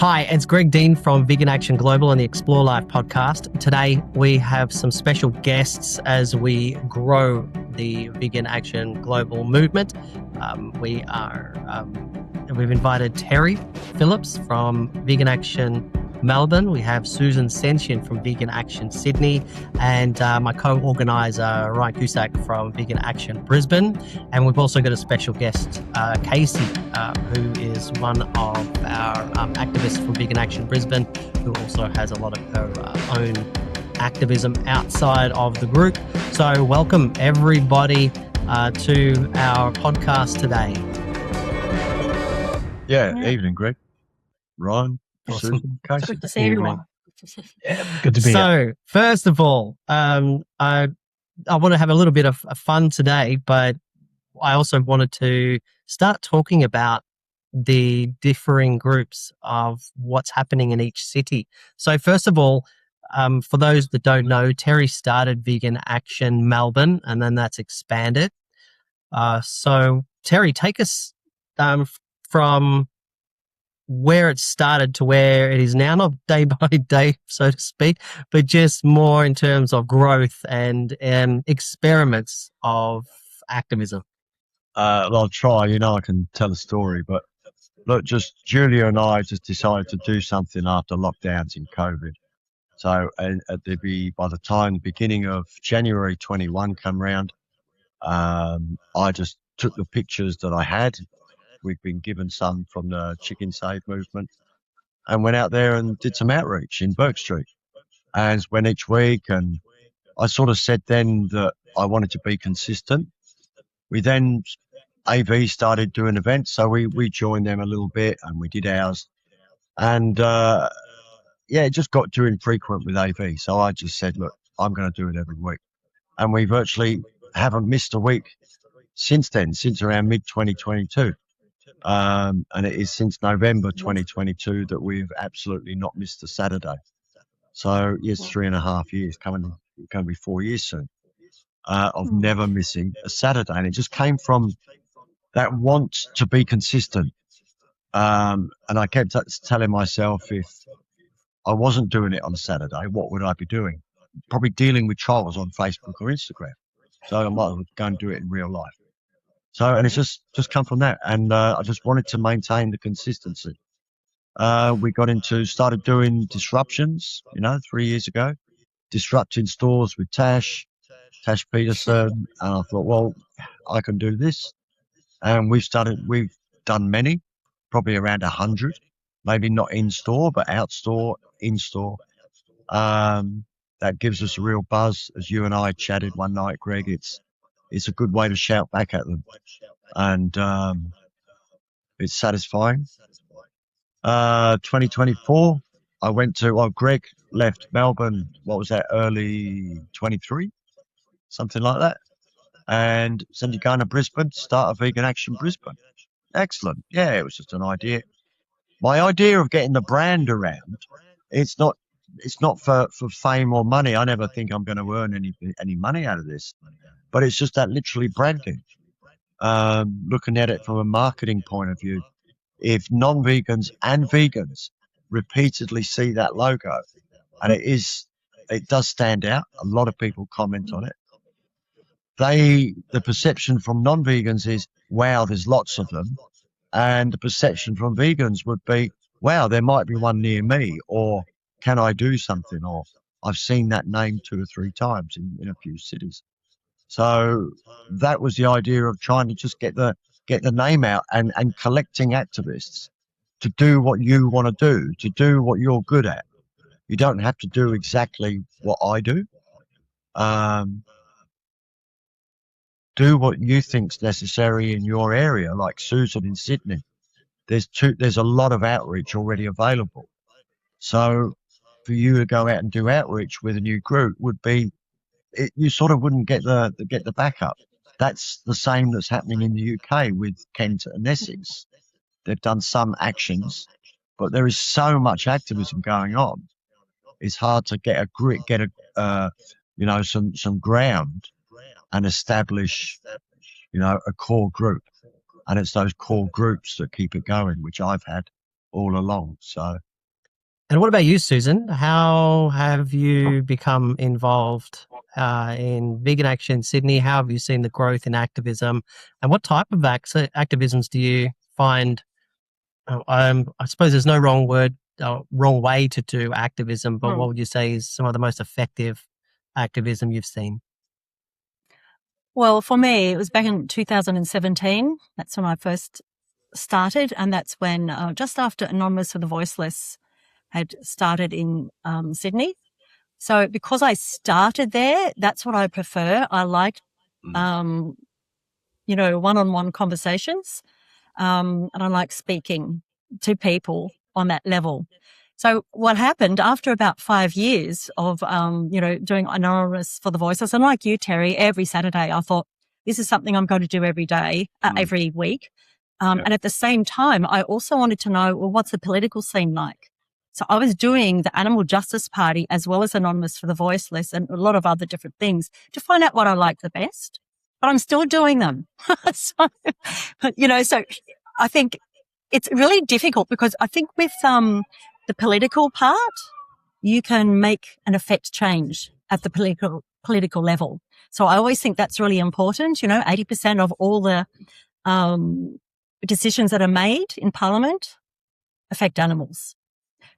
Hi, it's Greg Dean from Vegan Action Global and the Explore Life podcast. Today we have some special guests as we grow the Vegan Action Global movement. We've invited Terry Phillips from Vegan Action Melbourne. We have Susan Sensient from Vegan Action Sydney, and my co-organiser Ryan Cusack from Vegan Action Brisbane. And we've also got a special guest, Casey, who is one of our activists from Vegan Action Brisbane, who also has a lot of her own activism outside of the group. So welcome everybody to our podcast today. Evening, Greg. Ryan. Awesome. Good to see everyone. Yeah, good to be here. So, first of all, I want to have a little bit of fun today, but I also wanted to start talking about the differing groups of what's happening in each city. So, first of all, for those that don't know, Terry started Vegan Action Melbourne, and then that's expanded. So, Terry, take us from where it started to where it is now, not day by day, so to speak, but just more in terms of growth and experiments of activism. I'll try. I can tell a story, but look, just Julia and I just decided to do something after lockdowns in COVID. So by the time the beginning of January 21 come round, I just took the pictures that I had. We've been given some from the Chicken Save movement and went out there and did some outreach in Burke Street and went each week. And I sort of said then that I wanted to be consistent. We then, AV started doing events. So we joined them a little bit and we did ours. And it just got too infrequent with AV. So I just said, look, I'm going to do it every week. And we virtually haven't missed a week since then, since around mid-2022. And it is since November 2022 that we've absolutely not missed a Saturday. So yes, 3.5 years, going to be 4 years soon, of never missing a Saturday. And it just came from that want to be consistent. And I kept telling myself, if I wasn't doing it on Saturday, what would I be doing? Probably dealing with trolls on Facebook or Instagram. So I might as well go and do it in real life. So, and it's just come from that. And I just wanted to maintain the consistency. We started doing disruptions, 3 years ago, disrupting stores with Tash Peterson. And I thought, well, I can do this. And we've done many, probably around 100, maybe not in store, but out store, in store. That gives us a real buzz. As you and I chatted one night, Greg, it's a good way to shout back at them. And it's satisfying. 2024, Greg left Melbourne, what was that, early 23? Something like that. And said, you're going to Brisbane, start a Vegan Action Brisbane. Excellent. Yeah, it was just an idea. My idea of getting the brand around, it's not for fame or money. I never think I'm going to earn any money out of this. But it's just that literally branding. Looking at it from a marketing point of view, if non-vegans and vegans repeatedly see that logo, and it does stand out. A lot of people comment on it. The perception from non-vegans is, wow, there's lots of them. And the perception from vegans would be, wow, there might be one near me, or can I do something? Or I've seen that name 2 or 3 times in a few cities. So that was the idea of trying to just get the name out and collecting activists to do what you want to do what you're good at. You don't have to do exactly what I do. Do what you think's necessary in your area, like Susan in Sydney. There's a lot of outreach already available. So for you to go out and do outreach with a new group would be, you sort of wouldn't get the backup. That's the same that's happening in the UK with Kent and Essex. They've done some actions, but there is so much activism going on. It's hard to get some ground and establish, a core group. And it's those core groups that keep it going, which I've had all along. So And what about you, Susan? How have you become involved in Vegan Action Sydney? How have you seen the growth in activism? And what type of activisms do you find? I suppose there's no wrong way to do activism, but what would you say is some of the most effective activism you've seen? Well, for me, it was back in 2017. That's when I first started, and that's when just after Anonymous for the Voiceless had started in Sydney. So because I started there, that's what I prefer. I like, one-on-one conversations, and I like speaking to people on that level. So what happened after about 5 years of, doing Anonymous for the Voiceless, and like you, Terry, every Saturday, I thought, this is something I'm going to do every day, every week. And at the same time, I also wanted to know, well, what's the political scene like? So I was doing the Animal Justice Party as well as Anonymous for the Voiceless and a lot of other different things to find out what I liked the best. But I'm still doing them. So I think it's really difficult because I think with the political part, you can make and affect change at the political level. So I always think that's really important. 80% of all the decisions that are made in Parliament affect animals.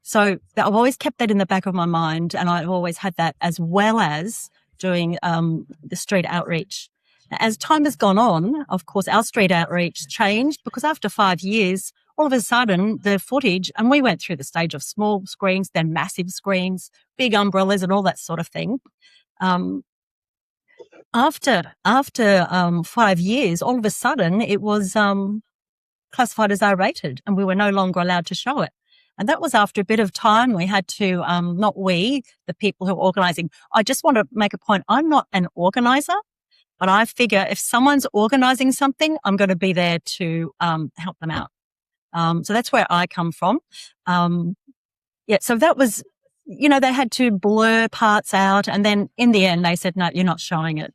So I've always kept that in the back of my mind, and I've always had that as well as doing the street outreach. As time has gone on, of course, our street outreach changed because after 5 years, all of a sudden the footage, and we went through the stage of small screens, then massive screens, big umbrellas and all that sort of thing. After 5 years, all of a sudden it was classified as R-rated and we were no longer allowed to show it. And that was after a bit of time. We had to, not we, the people who are organising. I just want to make a point. I'm not an organiser, but I figure if someone's organising something, I'm going to be there to help them out. So that's where I come from. So that was, they had to blur parts out. And then in the end, they said, no, you're not showing it.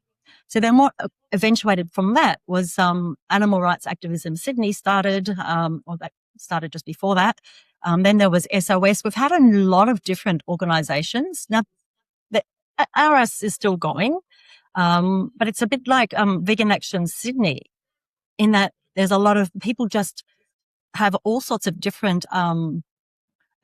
So then what eventuated from that was Animal Rights Activism Sydney started, or that started just before that. Then there was SOS. We've had a lot of different organisations. Now, the RS is still going, but it's a bit like Vegan Action Sydney in that there's a lot of people just have all sorts of different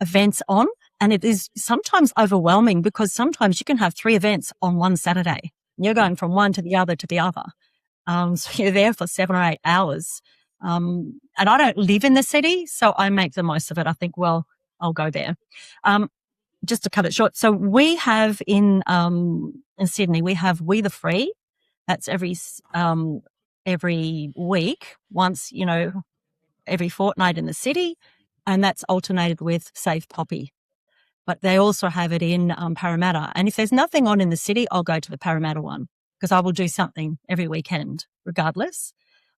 events on, and it is sometimes overwhelming because sometimes you can have 3 events on one Saturday. And you're going from one to the other to the other. So you're there for 7 or 8 hours. And I don't live in the city, so I make the most of it. I think, well, I'll go there. Just to cut it short. So we have in Sydney, we have We the Free. That's every week, once, every fortnight in the city. And that's alternated with Save Poppy. But they also have it in Parramatta. And if there's nothing on in the city, I'll go to the Parramatta one because I will do something every weekend regardless.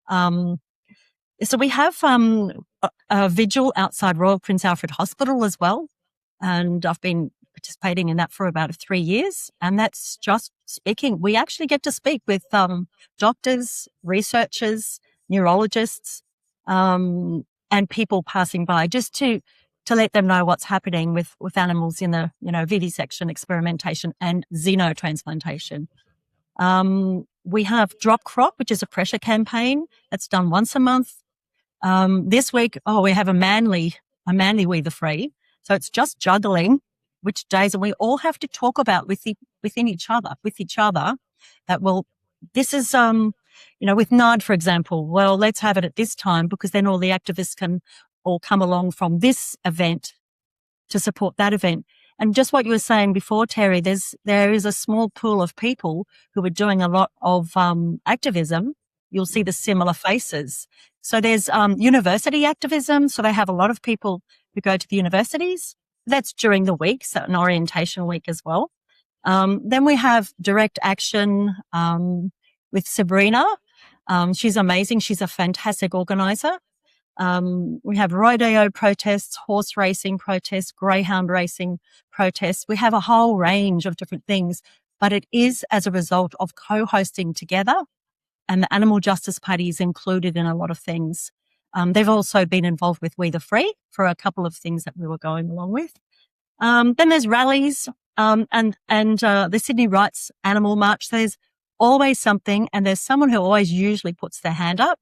So we have a vigil outside Royal Prince Alfred Hospital as well. And I've been participating in that for about 3 years. And that's just speaking. We actually get to speak with doctors, researchers, neurologists, and people passing by just to let them know what's happening with animals in the, vivisection, experimentation and xenotransplantation. We have Drop Crop, which is a pressure campaign that's done once a month. This week, we have a manly We the Free. So it's just juggling which days, and we all have to talk about with each other that, well, this is, with NARD, for example, well, let's have it at this time because then all the activists can all come along from this event to support that event. And just what you were saying before, Terry, there is a small pool of people who are doing a lot of activism. You'll see the similar faces. So there's university activism. So they have a lot of people who go to the universities. That's during the week, so an orientation week as well. Then we have direct action with Sabrina. She's amazing. She's a fantastic organizer. We have rodeo protests, horse racing protests, greyhound racing protests. We have a whole range of different things, but it is as a result of co-hosting together, and the Animal Justice Party is included in a lot of things. They've also been involved with We the Free for a couple of things that we were going along with. Then there's rallies, and the Sydney Rights Animal March. So there's always something, and there's someone who always usually puts their hand up.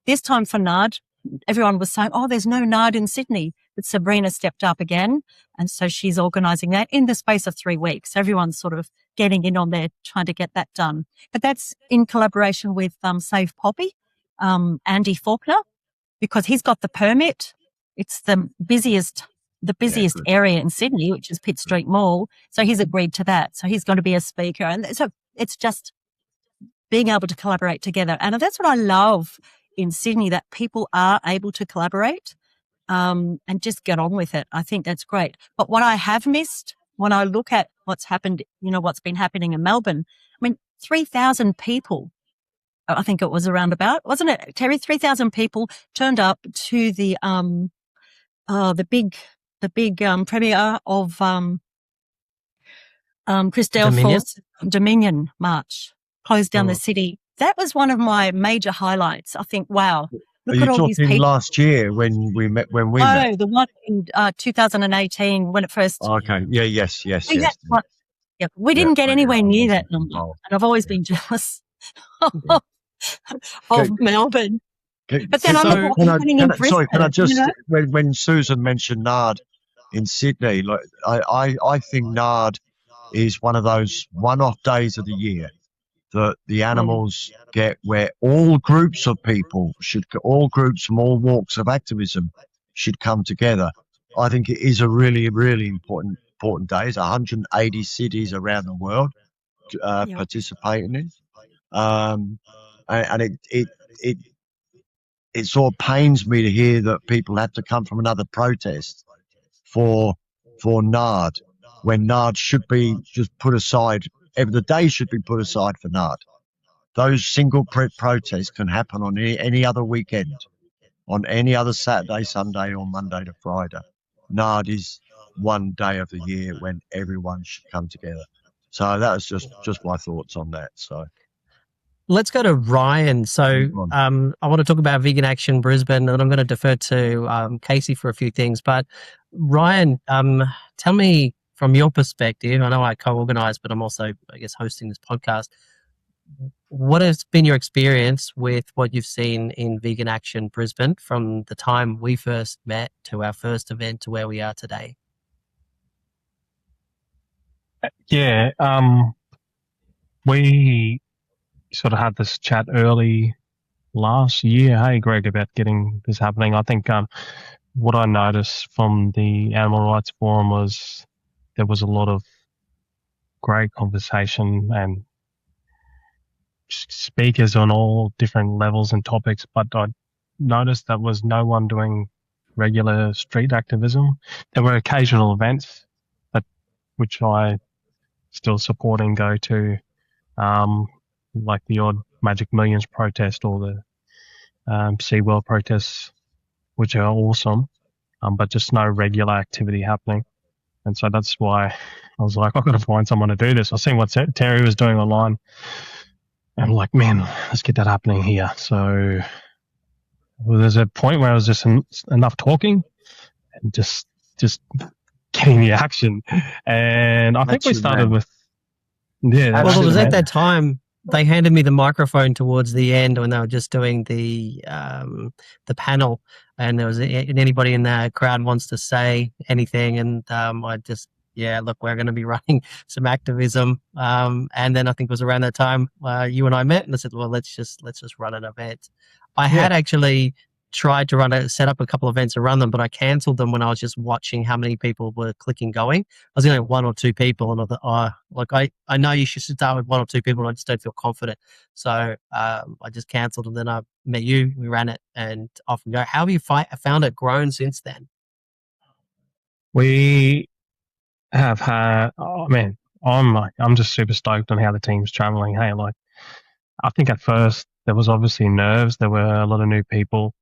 This time for NARD, everyone was saying, oh, there's no NARD in Sydney. But Sabrina stepped up again. And so she's organising that in the space of 3 weeks. Everyone's sort of getting in on there, trying to get that done. But that's in collaboration with Save Poppy, Andy Faulkner, because he's got the permit. It's the busiest area in Sydney, which is Pitt Street Mall. So he's agreed to that. So he's going to be a speaker. And so it's just being able to collaborate together. And that's what I love in Sydney, that people are able to collaborate and just get on with it. I think that's great. But what I have missed when I look at what's happened, what's been happening in Melbourne, 3,000 people, I think it was around about, wasn't it, Terry? 3,000 people turned up to the big premiere of Chris Delforth's Dominion March, closed down the city. That was one of my major highlights. I think, wow. Look at all these people. Last year when we met? No, the one in 2018 when it first. Okay. Yeah. Yes. We didn't get anywhere near that number, and I've always been jealous of Melbourne. But then can I just when Susan mentioned NARD in Sydney, like I think NARD is one of those one-off days of the year that the animals get, where all groups of people all groups from all walks of activism should come together. I think it is a really, really important day. There's 180 cities around the world participating in, and it sort of pains me to hear that people have to come from another protest for NARD, when NARD should be just put aside. The day should be put aside for NARD. Those single protests can happen on any other weekend, on any other Saturday, Sunday, or Monday to Friday. NARD is one day of the year when everyone should come together. So that was just my thoughts on that. So let's go to Ryan. So I want to talk about Vegan Action Brisbane, and I'm going to defer to Casey for a few things. But Ryan, tell me from your perspective, I know I co-organise, but I'm also, I guess, hosting this podcast. What has been your experience with what you've seen in Vegan Action Brisbane from the time we first met to our first event to where we are today? Yeah, we sort of had this chat early last year, hey Greg, about getting this happening. I think what I noticed from the Animal Rights Forum was there was a lot of great conversation and speakers on all different levels and topics, but I noticed there was no one doing regular street activism. There were occasional events, which I still support and go to, like the odd Magic Millions protest or the SeaWorld protests, which are awesome, but just no regular activity happening. And so that's why I was like, I've got to find someone to do this. I seen what Terry was doing online. And I'm like, man, let's get that happening here. So there's a point where I was just enough talking and just getting the action. And I think we started with, well, it was at that time they handed me the microphone towards the end when they were just doing the panel, and there was anybody in the crowd wants to say anything, and I just, look, we're going to be running some activism, and then I think it was around that time you and I met, and I said, well, let's just run an event. I had actually tried to set up a couple of events and run them, but I cancelled them when I was just watching how many people were clicking going. I was only one or two people, and I thought, I know you should start with one or two people, and I just don't feel confident. So I just cancelled, and then I met you, we ran it, and off and go. How have you found it grown since then? We have had, I'm just super stoked on how the team's traveling. Hey, I think at first there was obviously nerves. There were a lot of new people,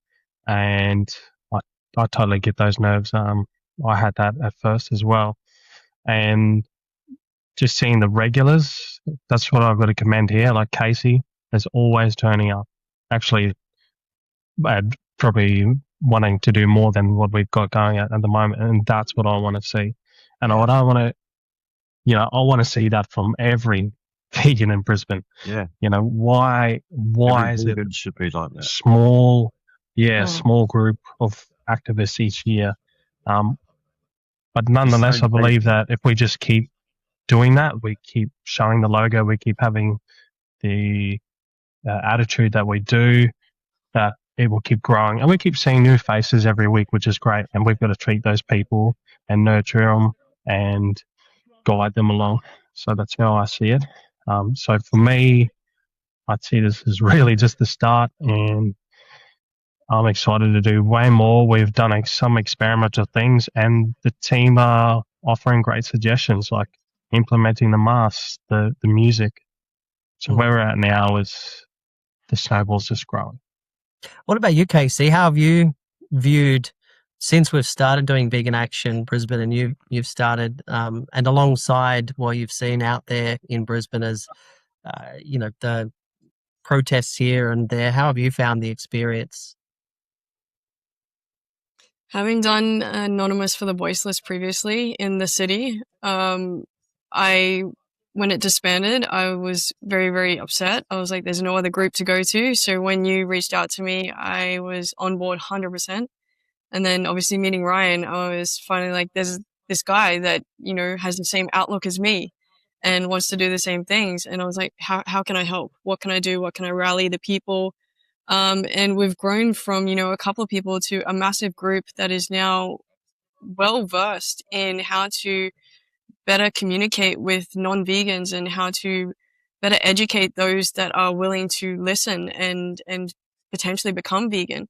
and I totally get those nerves. I had that at first as well. And just seeing the regulars, that's what I've got to commend here. Like Casey is always turning up. Actually, probably wanting to do more than what we've got going at the moment. And that's what I want to see. And I don't want to, I want to see that from every vegan in Brisbane. Yeah. Why Every is it vegan should be like that. small Mm. small group of activists each year? But nonetheless, I same believe people. that if we just keep doing that, we keep showing the logo, we keep having the attitude that we do, that it will keep growing. And we keep seeing new faces every week, which is great. And we've got to treat those people and nurture them and guide them along. So that's how I see it. So for me, I'd see this as really just the start, and I'm excited to do way more. We've done some experimental things, and the team are offering great suggestions, like implementing the masks, the music. So where we're at now is the snowball's just growing. What about you, Casey? How have you viewed since we've started doing Vegan Action Brisbane, and you've started, and alongside what you've seen out there in Brisbane as, the protests here and there? How have you found the experience? Having done Anonymous for the Voiceless previously in the city, when it disbanded, I was very, very upset. I was like, there's no other group to go to. So when you reached out to me, I was on board 100%. And then obviously meeting Ryan, I was finally like, there's this guy that, has the same outlook as me and wants to do the same things. And I was like, how can I help? What can I do? What can I rally the people? And we've grown from, a couple of people to a massive group that is now well versed in how to better communicate with non-vegans and how to better educate those that are willing to listen and potentially become vegan.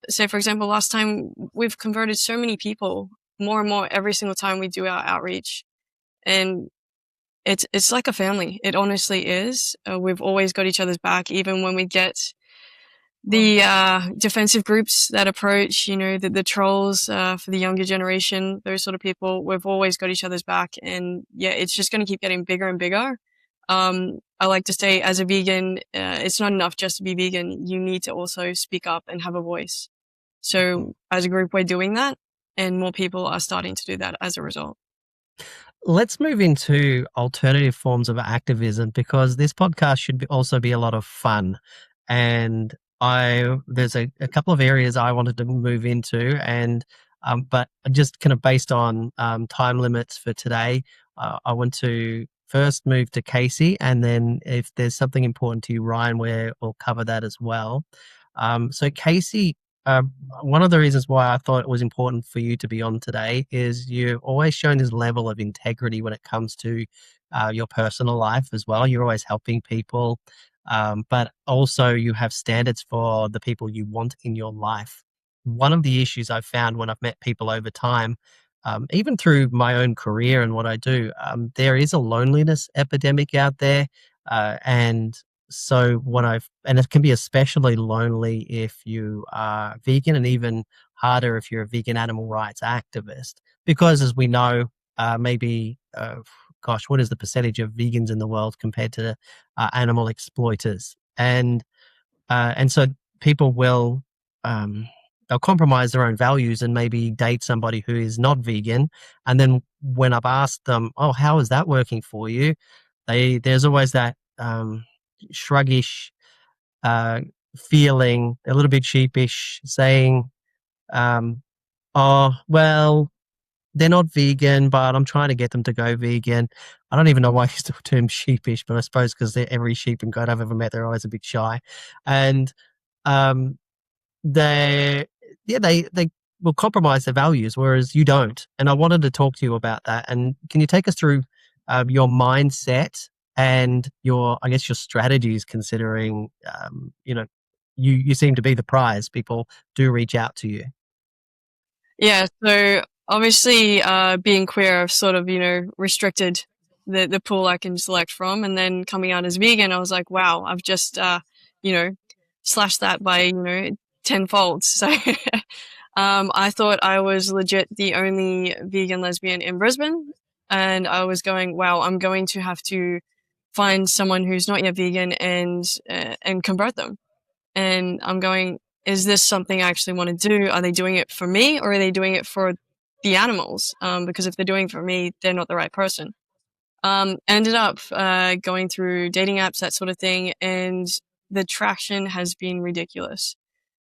So, for example, last time we've converted so many people, more and more every single time we do our outreach. And it's like a family. It honestly is. We've always got each other's back, even when we get the defensive groups that approach, the trolls for the younger generation, those sort of people. We've always got each other's back, and yeah, it's just going to keep getting bigger and bigger. I like to say, as a vegan, it's not enough just to be vegan. You need to also speak up and have a voice. So as a group, we're doing that, and more people are starting to do that as a result. Let's move into alternative forms of activism, because this podcast should also be a lot of fun. And there's a couple of areas I wanted to move into, and but just kind of based on time limits for today, I want to first move to Casey, and then if there's something important to you, Ryan, we'll cover that as well. So Casey, one of the reasons why I thought it was important for you to be on today is you've always shown this level of integrity when it comes to your personal life as well. You're always helping people, but also you have standards for the people you want in your life. One of the issues I've found when I've met people over time, even through my own career and what I do, there is a loneliness epidemic out there, and so and it can be especially lonely if you are vegan, and even harder if you're a vegan animal rights activist, because as we know, maybe, what is the percentage of vegans in the world compared to animal exploiters? And so people will, they'll compromise their own values and maybe date somebody who is not vegan. And then when I've asked them, oh, how is that working for you? There's always that shruggish feeling, a little bit sheepish, saying, oh, well, they're not vegan, but I'm trying to get them to go vegan. I don't even know why I use the term sheepish, but I suppose because every sheep and goat I've ever met, they're always a bit shy. And they will compromise their values, whereas you don't. And I wanted to talk to you about that. And can you take us through your mindset and your strategies, considering, you seem to be the prize. People do reach out to you. Yeah, so obviously being queer, I've sort of, restricted the pool I can select from. And then coming out as vegan, I was like, wow, I've just, slashed that by, tenfold. So I thought I was legit the only vegan lesbian in Brisbane. And I was going, wow, I'm going to have to find someone who's not yet vegan and convert them. And I'm going, is this something I actually want to do? Are they doing it for me, or are they doing it for the animals, because if they're doing it for me, they're not the right person. Ended up going through dating apps, that sort of thing, and the traction has been ridiculous.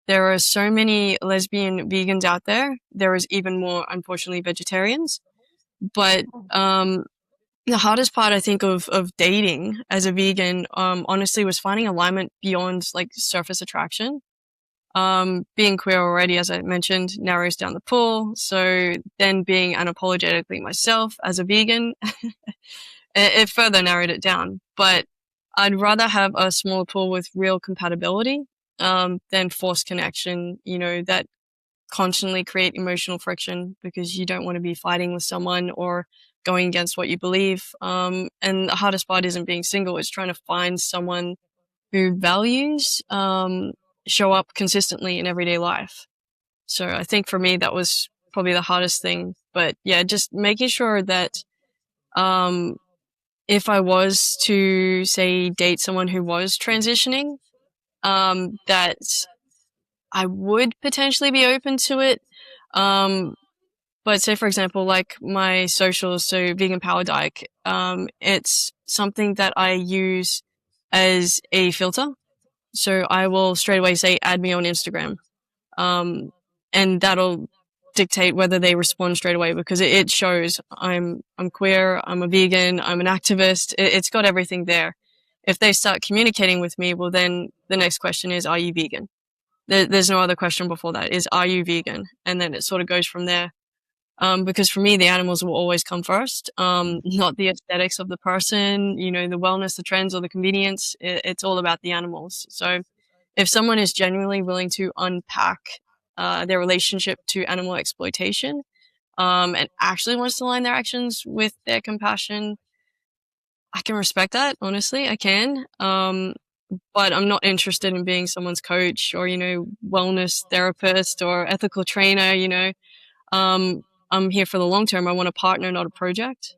There are so many lesbian vegans out there. There is even more, unfortunately, vegetarians. But the hardest part, I think, of dating as a vegan, honestly, was finding alignment beyond like surface attraction. Being queer already, as I mentioned, narrows down the pool. So then being unapologetically myself as a vegan, it further narrowed it down. But I'd rather have a small pool with real compatibility than forced connection, that constantly create emotional friction because you don't want to be fighting with someone or going against what you believe. And the hardest part isn't being single, it's trying to find someone who values show up consistently in everyday life. So I think for me, that was probably the hardest thing. But yeah, just making sure that if I was to, say, date someone who was transitioning, that I would potentially be open to it. But say, for example, like my socials, so Vegan Power Dyke, it's something that I use as a filter. So I will straight away say, add me on Instagram. And that'll dictate whether they respond straight away because it shows I'm queer, I'm a vegan, I'm an activist. It's got everything there. If they start communicating with me, well, then the next question is, are you vegan? There's no other question before that, is, are you vegan? And then it sort of goes from there. Because for me, the animals will always come first, not the aesthetics of the person, the wellness, the trends, or the convenience. It's all about the animals. So if someone is genuinely willing to unpack their relationship to animal exploitation and actually wants to align their actions with their compassion, I can respect that, honestly, I can. But I'm not interested in being someone's coach or, wellness therapist or ethical trainer, I'm here for the long term. I want a partner, not a project.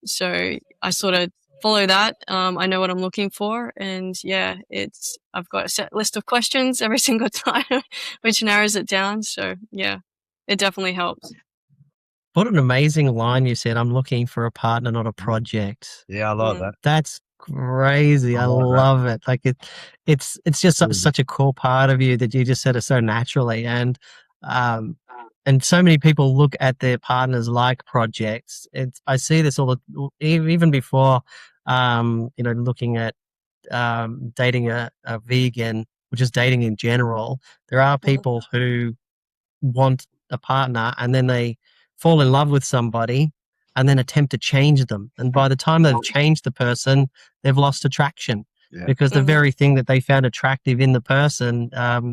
So I sort of follow that. I know what I'm looking for. And yeah, I've got a set list of questions every single time, which narrows it down. So yeah, it definitely helps. What an amazing line you said. I'm looking for a partner, not a project. Yeah, I like that. That's crazy. I like that. love it. Like it's just such a core part of you that you just said it so naturally. And so many people look at their partners like projects. I see this even before, looking at dating a vegan, which is dating in general. There are people who want a partner and then they fall in love with somebody and then attempt to change them. And by the time they've changed the person, they've lost attraction because the very thing that they found attractive in the person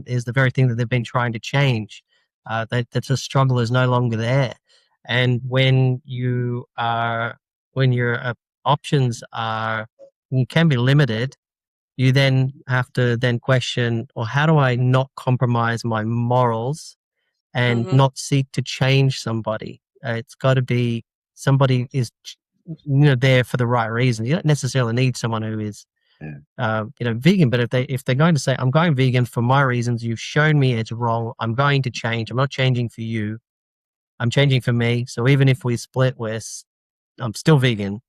is the very thing that they've been trying to change. That the struggle is no longer there. And when your options can be limited, you then have to then question, or how do I not compromise my morals and not seek to change somebody? It's got to be somebody is there for the right reason. You don't necessarily need someone who is vegan, but if they're going to say, I'm going vegan for my reasons, you've shown me it's wrong, I'm going to change, I'm not changing for you, I'm changing for me, so even if we split, I'm still vegan.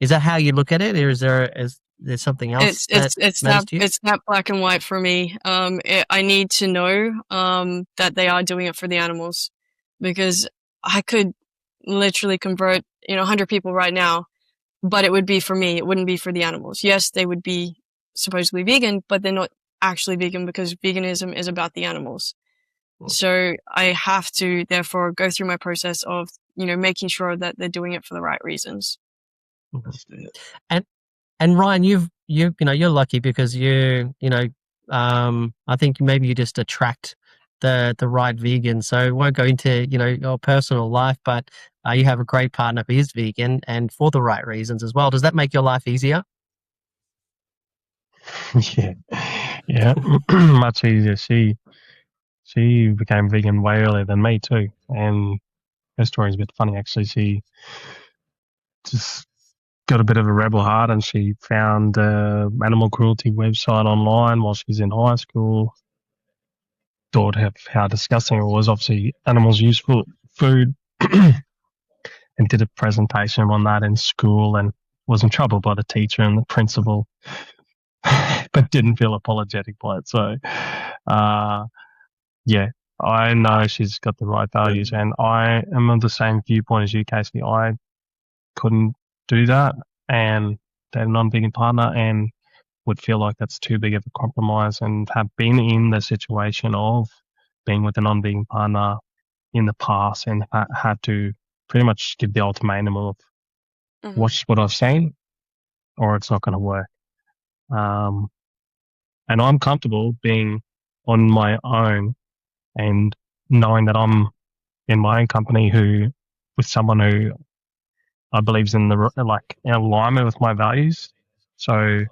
Is that how you look at it, or is there something else it's that black and white for me? I need to know that they are doing it for the animals, because I could literally convert 100 people right now, but it would be for me. It wouldn't be for the animals. Yes, they would be supposedly vegan, but they're not actually vegan because veganism is about the animals. So I have to therefore go through my process of, making sure that they're doing it for the right reasons. And Ryan, you're lucky because I think maybe you just attract the right vegan. So I won't go into your personal life, but you have a great partner who is vegan and for the right reasons as well. Does that make your life easier? Yeah, much easier. She became vegan way earlier than me too, and her story is a bit funny actually. She just got a bit of a rebel heart, and she found animal cruelty website online while she was in high school. Thought how disgusting it was. Obviously, animals use for food, and did a presentation on that in school and was in trouble by the teacher and the principal, but didn't feel apologetic by it. So, yeah, I know she's got the right values, and I am on the same viewpoint as you, Casey. I couldn't do that and date a non-vegan partner, and would feel like that's too big of a compromise, and have been in the situation of being with a non-vegan partner in the past and had to pretty much give the ultimatum of watch what I've seen or it's not going to work. And I'm comfortable being on my own and knowing that I'm in my own company with someone who I believe's in alignment with my values. So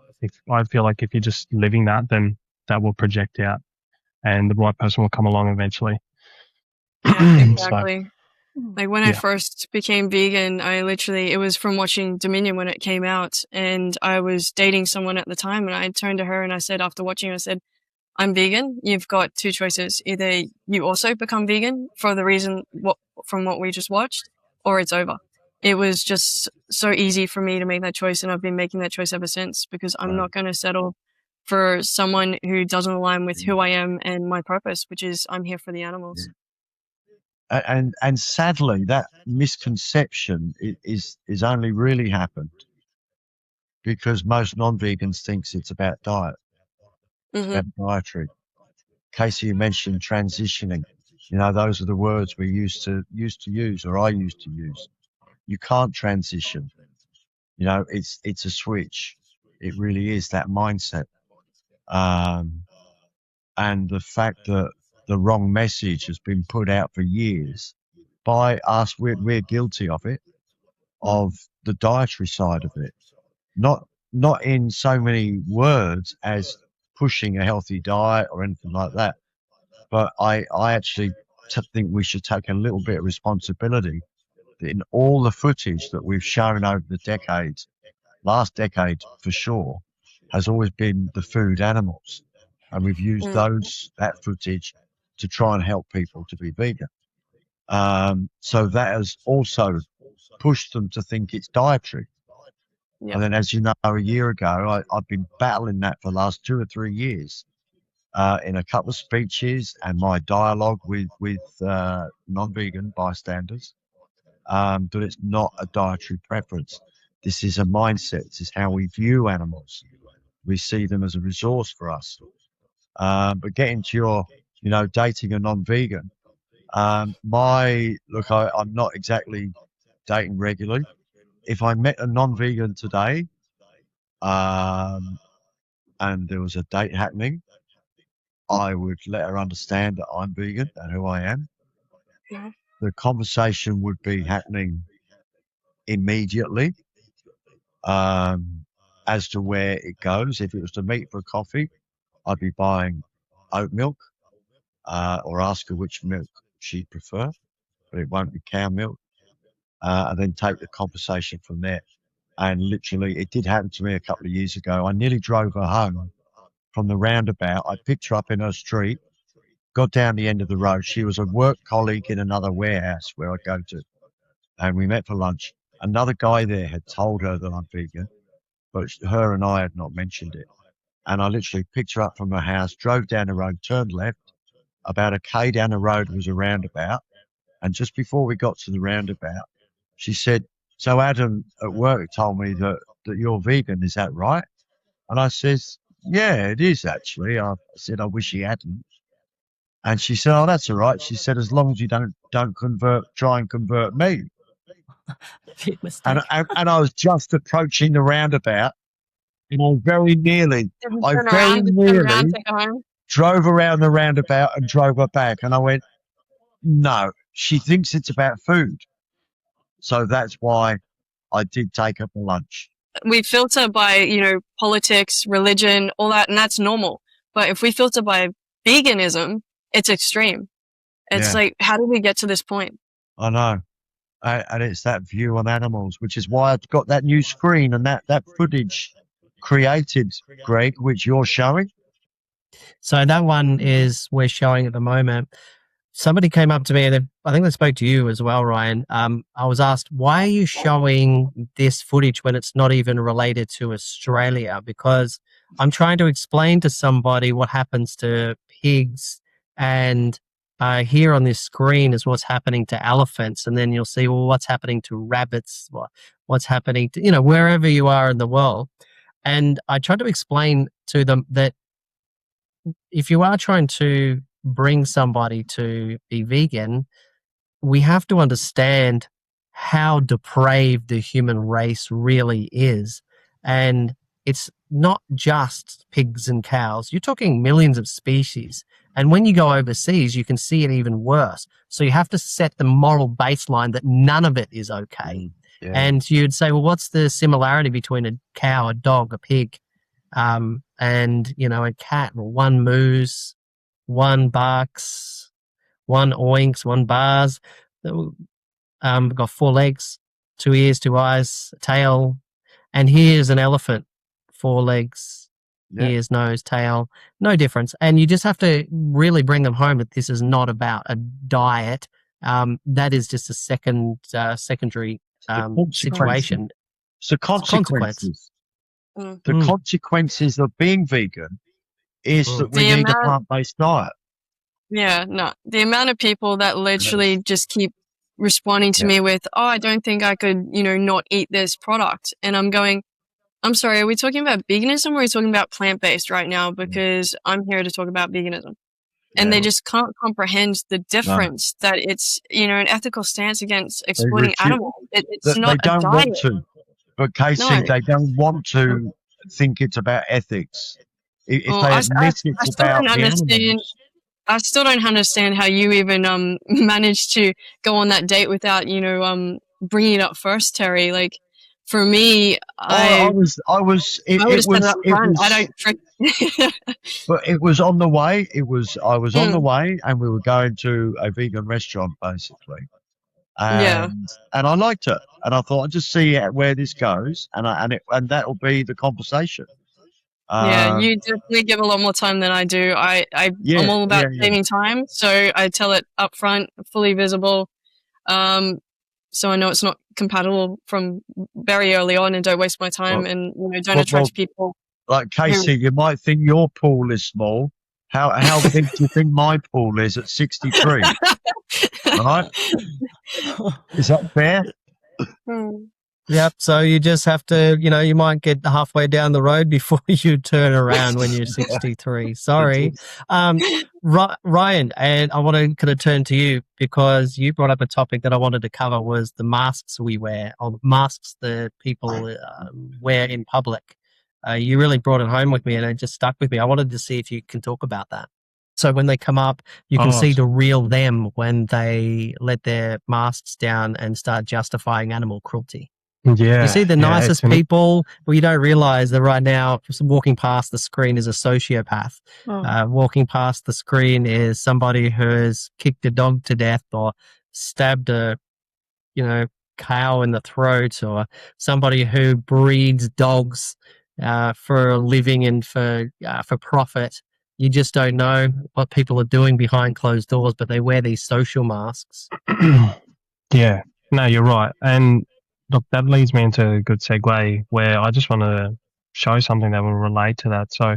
I feel like if you're just living that, then that will project out and the right person will come along eventually. Yeah, exactly. Like when I Yeah. first became vegan, it was from watching Dominion when it came out, and I was dating someone at the time, and I turned to her and I said, after watching, I said, I'm vegan. You've got two choices. Either you also become vegan for the reason from what we just watched, or it's over. It was just so easy for me to make that choice, and I've been making that choice ever since, because I'm not going to settle for someone who doesn't align with who I am and my purpose, which is I'm here for the animals. And sadly, that misconception is only really happened because most non-vegans thinks it's about diet, it's about dietary. Casey, you mentioned transitioning. You know, those are the words we used to use, or I used to use. You can't transition. You know, it's a switch. It really is that mindset. And the fact that the wrong message has been put out for years by us, we're guilty of it, of the dietary side of it. Not in so many words as pushing a healthy diet or anything like that. But I actually think we should take a little bit of responsibility in all the footage that we've shown over the decades, last decade for sure, has always been the food animals. And we've used that footage to try and help people to be vegan. So that has also pushed them to think it's dietary. Yep. And then, as you know, a year ago, I've been battling that for the last 2 or 3 years in a couple of speeches and my dialogue with non-vegan bystanders, that it's not a dietary preference. This is a mindset. This is how we view animals. We see them as a resource for us. But getting to your, dating a non-vegan, I'm not exactly dating regularly. If I met a non-vegan today, and there was a date happening, I would let her understand that I'm vegan and who I am. Yeah. The conversation would be happening immediately, as to where it goes. If it was to meet for a coffee, I'd be buying oat milk, or ask her which milk she'd prefer, but it won't be cow milk, and then take the conversation from there. And literally, it did happen to me a couple of years ago. I nearly drove her home from the roundabout. I picked her up in her street, got down the end of the road. She was a work colleague in another warehouse where I go to, and we met for lunch. Another guy there had told her that I'm vegan, but her and I had not mentioned it. And I literally picked her up from her house, drove down the road, turned left. About a K down the road was a roundabout. And just before we got to the roundabout, she said, "So Adam at work told me that you're vegan, is that right?" And I says, "Yeah, it is actually." I said, "I wish he hadn't." And she said, "Oh, that's all right." She said, "As long as you don't try and convert me." Big mistake. And I was just approaching the roundabout, and I very nearly Take her home. drove around the roundabout and drove her back. And I went, no, she thinks it's about food. So that's why I did take her for lunch. We filter by, politics, religion, all that, and that's normal. But if we filter by veganism, it's extreme. It's like, how did we get to this point? I know. And it's that view on animals, which is why I've got that new screen and that footage created, Greg, which you're showing. So that one we're showing at the moment. somebody came up to me, and I think they spoke to you as well, Ryan. I was asked, why are you showing this footage when it's not even related to Australia? Because I'm trying to explain to somebody what happens to pigs, and here on this screen is what's happening to elephants, and then you'll see, well, what's happening to rabbits, what's happening to, wherever you are in the world. And I tried to explain to them that if you are trying to bring somebody to be vegan, we have to understand how depraved the human race really is. And it's not just pigs and cows. You're talking millions of species. And when you go overseas, you can see it even worse. So you have to set the moral baseline that none of it is okay. Yeah. And you'd say, well, what's the similarity between a cow, a dog, a pig, and, a cat? Well, one moos, one barks, one oinks, one bars. Got 4 legs, 2 ears, 2 eyes, a tail. And here's an elephant, 4 legs, ears, nose, tail, no difference. And you just have to really bring them home that this is not about a diet. That is just a secondary situation. So consequences. The consequences of being vegan is that we need a plant-based diet. Yeah, no. The amount of people that literally just keep responding to me with, oh, I don't think I could, not eat this product. And I'm going, I'm sorry, are we talking about veganism or are we talking about plant-based right now? Because I'm here to talk about veganism. And they just can't comprehend the difference that it's, an ethical stance against exploiting animals. It's not a diet. They don't want to. But Casey, they don't want to think it's about ethics. If they admit it's about the animals. I still don't understand how you even managed to go on that date without, bringing it up first, Terry. Like, for me, I was. I don't. But it was on the way. I was on the way, and we were going to a vegan restaurant, basically. And I liked it, and I thought I'd just see where this goes, and that will be the conversation. You definitely give a lot more time than I do. I'm all about saving time, so I tell it up front, fully visible, so I know it's not compatible from very early on, and don't waste my time, and don't attract people. Like Casey, you might think your pool is small. How big do you think my pool is at 63? Right? Is that fair? Yep. So you just have to, you might get halfway down the road before you turn around when you're 63. Sorry. Ryan, and I want to kind of turn to you because you brought up a topic that I wanted to cover was the masks we wear, or masks that people wear in public. You really brought it home with me, and it just stuck with me. I wanted to see if you can talk about that. So when they come up, you can see the real them when they let their masks down and start justifying animal cruelty. Yeah. You see the nicest people, but you don't realize that right now, walking past the screen is a sociopath. Walking past the screen is somebody who has kicked a dog to death or stabbed a, cow in the throat, or somebody who breeds dogs for a living and for profit. You just don't know what people are doing behind closed doors, but they wear these social masks. Yeah, no, you're right. And look, that leads me into a good segue where I just want to show something that will relate to that. So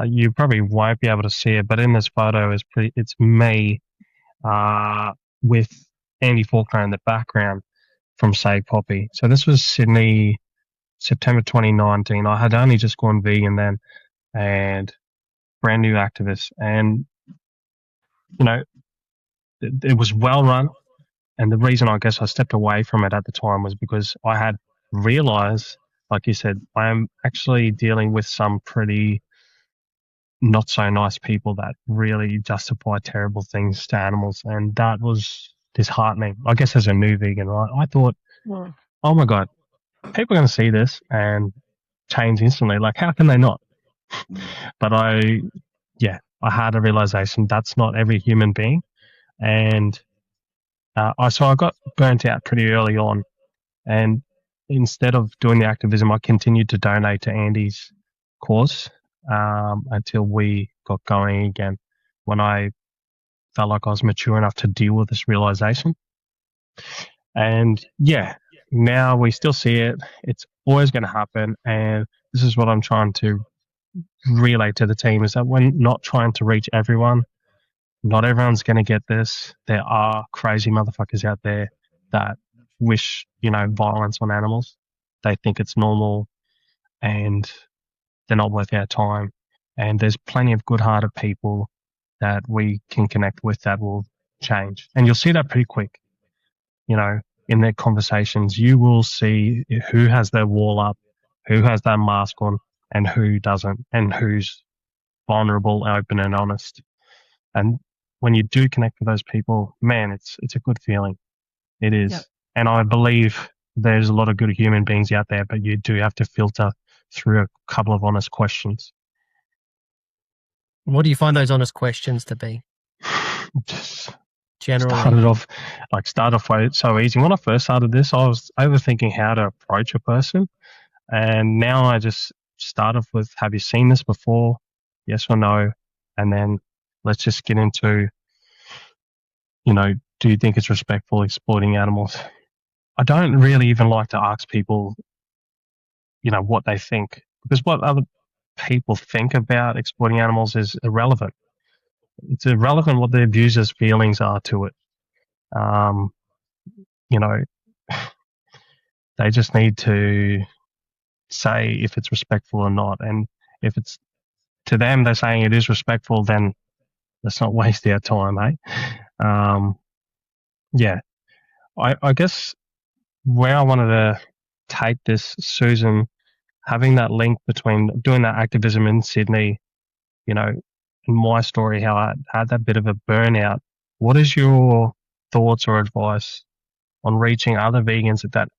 you probably won't be able to see it, but in this photo it's me with Andy Faulkner in the background from Save Poppy. So this was Sydney, September 2019. I had only just gone vegan then, and brand new activist, and it was well run. And the reason I guess I stepped away from it at the time was because I had realized, like you said, I am actually dealing with some pretty not so nice people that really justify terrible things to animals, and that was disheartening. I guess as a new vegan, right? I thought, oh my God, people are going to see this and change instantly. Like, how can they not? But I had a realization that's not every human being. And so I got burnt out pretty early on. And instead of doing the activism, I continued to donate to Andy's cause until we got going again. When I felt like I was mature enough to deal with this realization. And yeah, now we still see it. It's always going to happen. And this is what I'm trying to relay to the team, is that we're not trying to reach everyone. Not everyone's going to get this. There are crazy motherfuckers out there that wish, violence on animals. They think it's normal and they're not worth our time. And there's plenty of good-hearted people that we can connect with that will change. And you'll see that pretty quick. In their conversations, you will see who has their wall up, who has that mask on, and who doesn't, and who's vulnerable, open, and honest. And when you do connect with those people, man, it's a good feeling. It is. Yep. And I believe there's a lot of good human beings out there, but you do have to filter through a couple of honest questions. What do you find those honest questions to be? Just generally start off so easy. When I first started this, I was overthinking how to approach a person, and now I just start off with, have you seen this before? Yes or no? And then let's just get into, do you think it's respectful exploiting animals? I don't really even like to ask people, what they think, because what other people think about exploiting animals is irrelevant. It's irrelevant what the abuser's feelings are to it. They just need to say if it's respectful or not. And if it's, to them, they're saying it is respectful, then let's not waste our time, eh? I guess where I wanted to take this, Susan, having that link between doing that activism in Sydney, in my story, how I had that bit of a burnout. What is your thoughts or advice on reaching other vegans that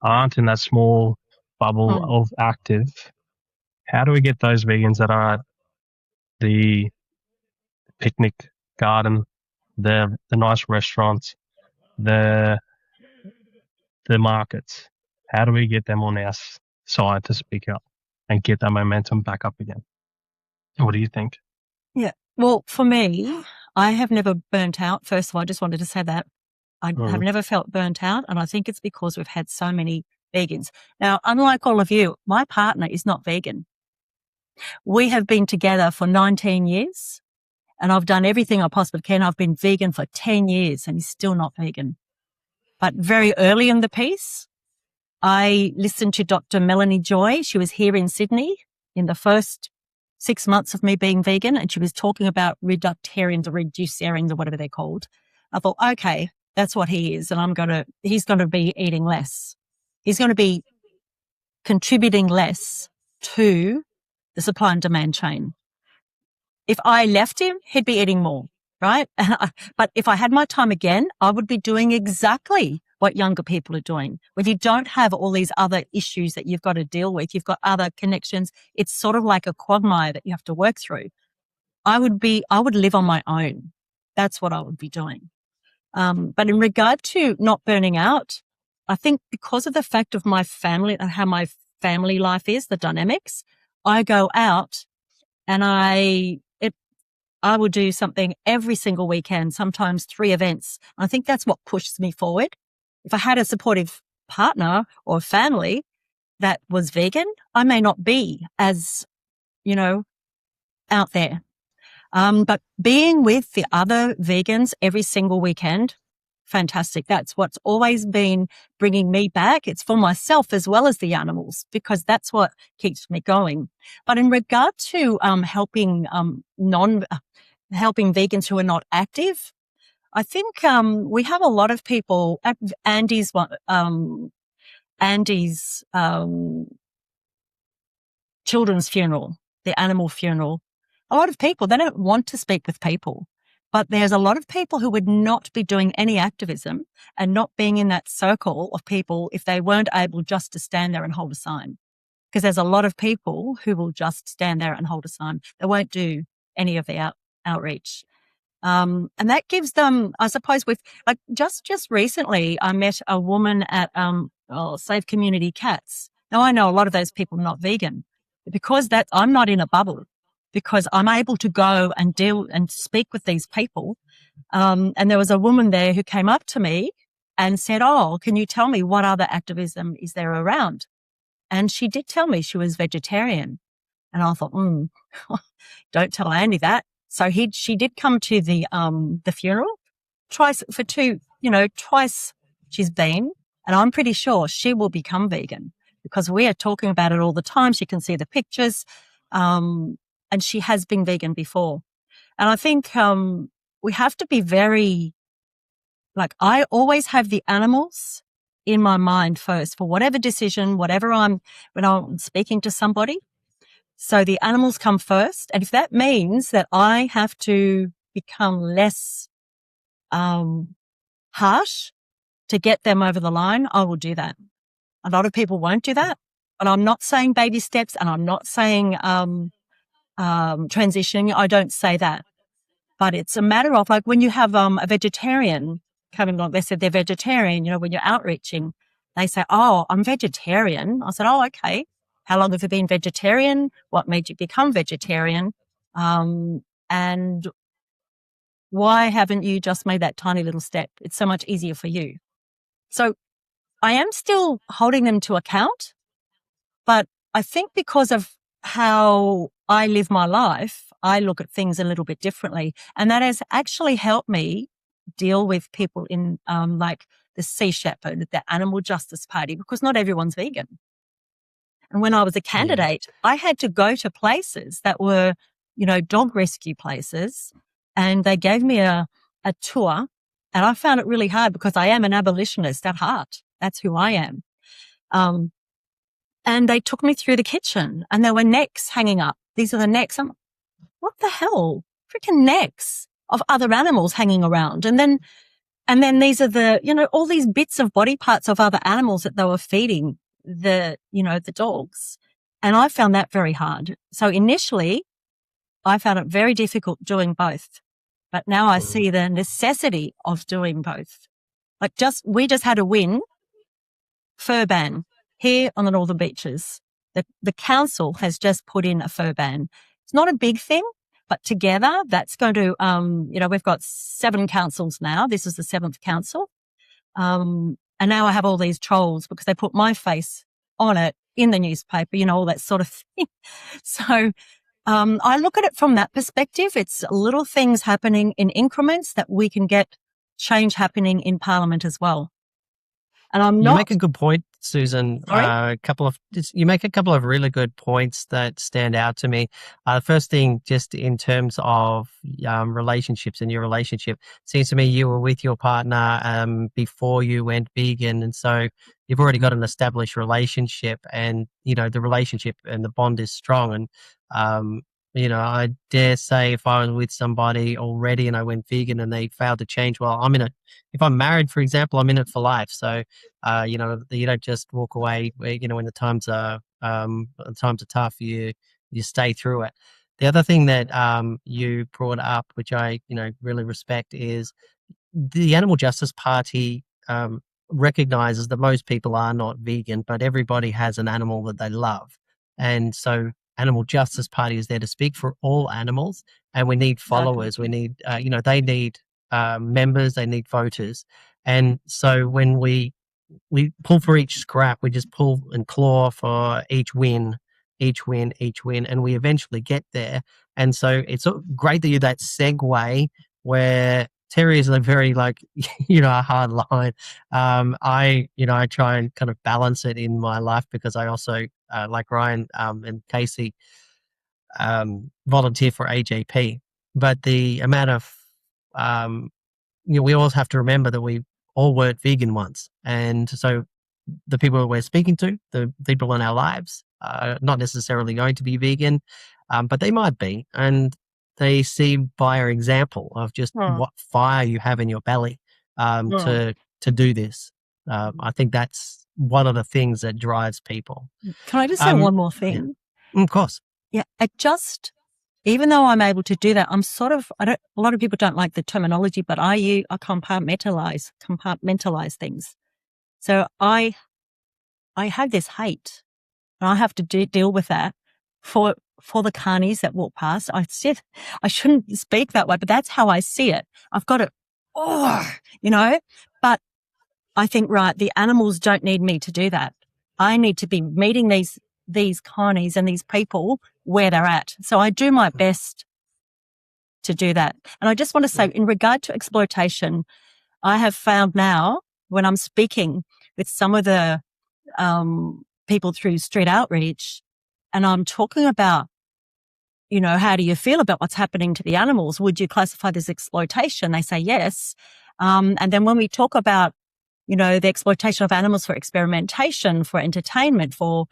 aren't in that small bubble of active? How do we get those vegans that are at the picnic garden, the nice restaurants, the markets? How do we get them on our side to speak up and get that momentum back up again? What do you think? Yeah. Well, for me, I have never burnt out. First of all, I just wanted to say that I have never felt burnt out. And I think it's because we've had so many vegans. Now, unlike all of you, my partner is not vegan. We have been together for 19 years and I've done everything I possibly can. I've been vegan for 10 years and he's still not vegan. But very early in the piece, I listened to Dr. Melanie Joy. She was here in Sydney in the first 6 months of me being vegan, and she was talking about reductarians or reducerians or whatever they're called. I thought, okay, that's what he is, and he's going to be eating less. He's going to be contributing less to the supply and demand chain. If I left him, he'd be eating more, right? But if I had my time again, I would be doing exactly what younger people are doing. When you don't have all these other issues that you've got to deal with, you've got other connections, it's sort of like a quagmire that you have to work through. I would live on my own. That's what I would be doing. But in regard to not burning out, I think because of the fact of my family and how my family life is, the dynamics, I go out and I will do something every single weekend, sometimes 3 events. I think that's what pushes me forward. If I had a supportive partner or family that was vegan, I may not be as, out there. But being with the other vegans every single weekend, fantastic. That's what's always been bringing me back. It's for myself as well as the animals, because that's what keeps me going. But in regard to helping vegans who are not active, I think we have a lot of people at Andy's children's funeral, the animal funeral. A lot of people, they don't want to speak with people, but there's a lot of people who would not be doing any activism and not being in that circle of people if they weren't able just to stand there and hold a sign. Because there's a lot of people who will just stand there and hold a sign. They won't do any of the outreach. And that gives them, I suppose, with like just recently, I met a woman at Save Community Cats. Now I know a lot of those people are not vegan, but because I'm not in a bubble. because I'm able to go and deal and speak with these people. And there was a woman there who came up to me and said, "Oh, can you tell me what other activism is there around?" And she did tell me she was vegetarian. And I thought, don't tell Andy that. So she did come to the funeral twice she's been, and I'm pretty sure she will become vegan because we are talking about it all the time. She can see the pictures, and she has been vegan before. And I think, we have to be very, I always have the animals in my mind first for whatever decision, when I'm speaking to somebody. So the animals come first. And if that means that I have to become less harsh to get them over the line, I will do that. A lot of people won't do that. But I'm not saying baby steps, and I'm not saying transitioning. I don't say that. But it's a matter of when you have a vegetarian coming along, they said they're vegetarian, when you're outreaching, they say, "Oh, I'm vegetarian." I said, "Oh, okay. How long have you been vegetarian? What made you become vegetarian? And why haven't you just made that tiny little step? It's so much easier for you." So I am still holding them to account, but I think because of how I live my life, I look at things a little bit differently. And that has actually helped me deal with people in the Sea Shepherd, the Animal Justice Party, because not everyone's vegan. And when I was a candidate, I had to go to places that were, dog rescue places, and they gave me a tour, and I found it really hard because I am an abolitionist at heart. That's who I am. And they took me through the kitchen, and there were necks hanging up. These are the necks. I'm like, what the hell? Freaking necks of other animals hanging around. And then these are the, all these bits of body parts of other animals that they were feeding the dogs. And I found that very hard. So initially I found it very difficult doing both, but now I see the necessity of doing both. We just had a win fur ban here on the Northern Beaches. The council has just put in a fur ban. It's not a big thing, but together that's going to, we've got 7 councils now. This is the 7th council. And now I have all these trolls because they put my face on it in the newspaper, all that sort of thing. So I look at it from that perspective. It's little things happening in increments that we can get change happening in Parliament as well. And You make a good point, Susan. Sorry? You make a couple of really good points that stand out to me. The first thing, just in terms of relationships and your relationship, seems to me you were with your partner before you went vegan, and so you've already got an established relationship, and the relationship and the bond is strong. And I dare say if I was with somebody already and I went vegan and they failed to change, well, I'm in it. If I'm married, for example, I'm in it for life. So, you don't just walk away. When the times are tough, you stay through it. The other thing that you brought up, which I really respect, is the Animal Justice Party recognizes that most people are not vegan, but everybody has an animal that they love, and so Animal Justice Party is there to speak for all animals, and we need followers. We need, they need members, they need voters. And so when we pull for each scrap, we just pull and claw for each win, and we eventually get there. And so it's great that you're that segue where terriers are very a hard line. I try and kind of balance it in my life because I also, like Ryan and Casey, volunteer for AJP. But the amount of, we always have to remember that we all weren't vegan once. And so the people that we're speaking to, the people in our lives, are not necessarily going to be vegan, but they might be. And they see by our example of just what fire you have in your belly to do this. I think that's one of the things that drives people. Can I just say one more thing? Yeah. Of course. Yeah, even though I'm able to do that, I'm a lot of people don't like the terminology, but I compartmentalize things. So I have this hate, and I have to deal with that for for the carnies that walk past. I said I shouldn't speak that way, but that's how I see it. I've got it, but I think, right, the animals don't need me to do that. I need to be meeting these carnies and these people where they're at. So I do my best to do that. And I just want to say, in regard to exploitation, I have found now when I'm speaking with some of the people through street outreach, and I'm talking about, how do you feel about what's happening to the animals? Would you classify this exploitation? They say yes. And then when we talk about, the exploitation of animals for experimentation, for entertainment, for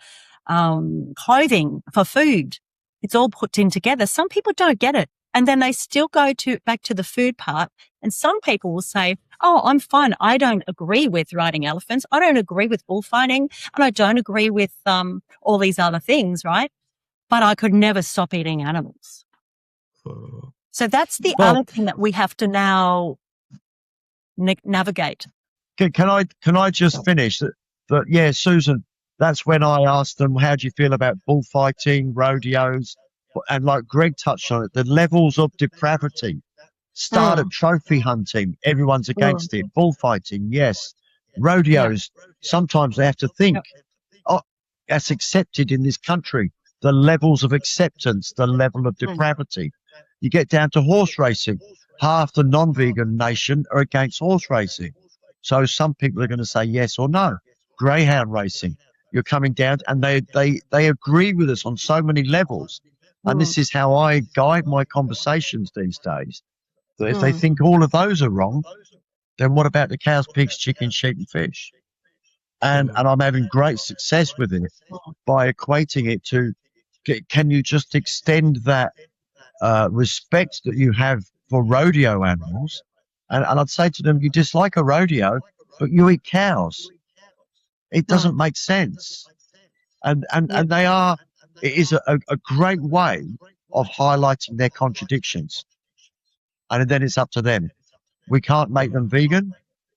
clothing, for food, it's all put in together. Some people don't get it. And then they still go back to the food part. And some people will say, oh, I'm fine. I don't agree with riding elephants. I don't agree with bullfighting. And I don't agree with all these other things, right? But I could never stop eating animals. So that's the other thing that we have to now navigate. Can I just finish that? Yeah, Susan, that's when I asked them, how do you feel about bullfighting, rodeos? And like Greg touched on it, the levels of depravity. Start at trophy hunting. Everyone's against it. Bullfighting, yes. Rodeos, sometimes they have to think, oh, that's accepted in this country. The levels of acceptance, the level of depravity. You get down to horse racing. Half the non-vegan nation are against horse racing. So some people are going to say yes or no. Greyhound racing. You're coming down, and they agree with us on so many levels. And this is how I guide my conversations these days. That if they think all of those are wrong, then what about the cows, pigs, chickens, sheep and fish? And I'm having great success with it by equating it to, can you just extend that respect that you have for rodeo animals? And I'd say to them, you dislike a rodeo, but you eat cows. It doesn't make sense. And it is a great way of highlighting their contradictions. And then it's up to them. We can't make them vegan.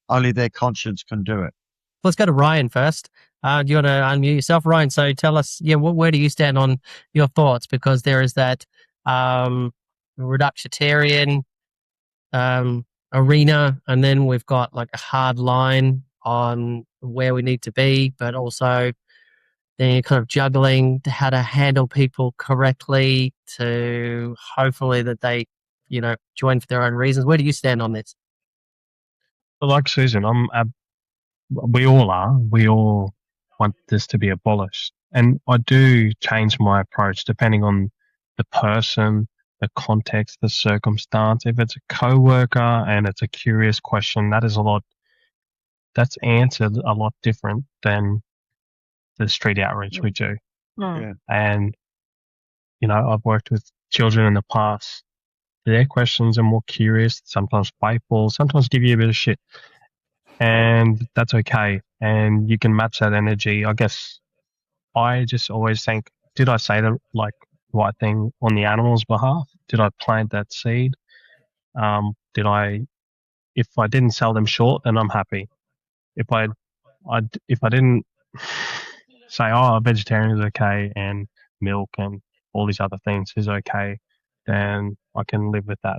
Only their conscience can do it. Let's go to Ryan first. Do you want to unmute yourself, Ryan? So tell us, where do you stand on your thoughts? Because there is that reductarian arena, and then we've got like a hard line on where we need to be, but also then you're kind of juggling how to handle people correctly to hopefully that they, join for their own reasons. Where do you stand on this? Like Susan, we all are. We all want this to be abolished. And I do change my approach depending on the person, the context, the circumstance. If it's a co-worker and it's a curious question, that's answered a lot different than the street outreach we do. Yeah. And, I've worked with children in the past. Their questions are more curious, sometimes playful, sometimes give you a bit of shit. And that's okay. And you can match that energy. I guess I just always think, did I say the right thing on the animal's behalf? Did I plant that seed? If I didn't sell them short, then I'm happy. If I didn't say, vegetarian is okay and milk and all these other things is okay, then I can live with that.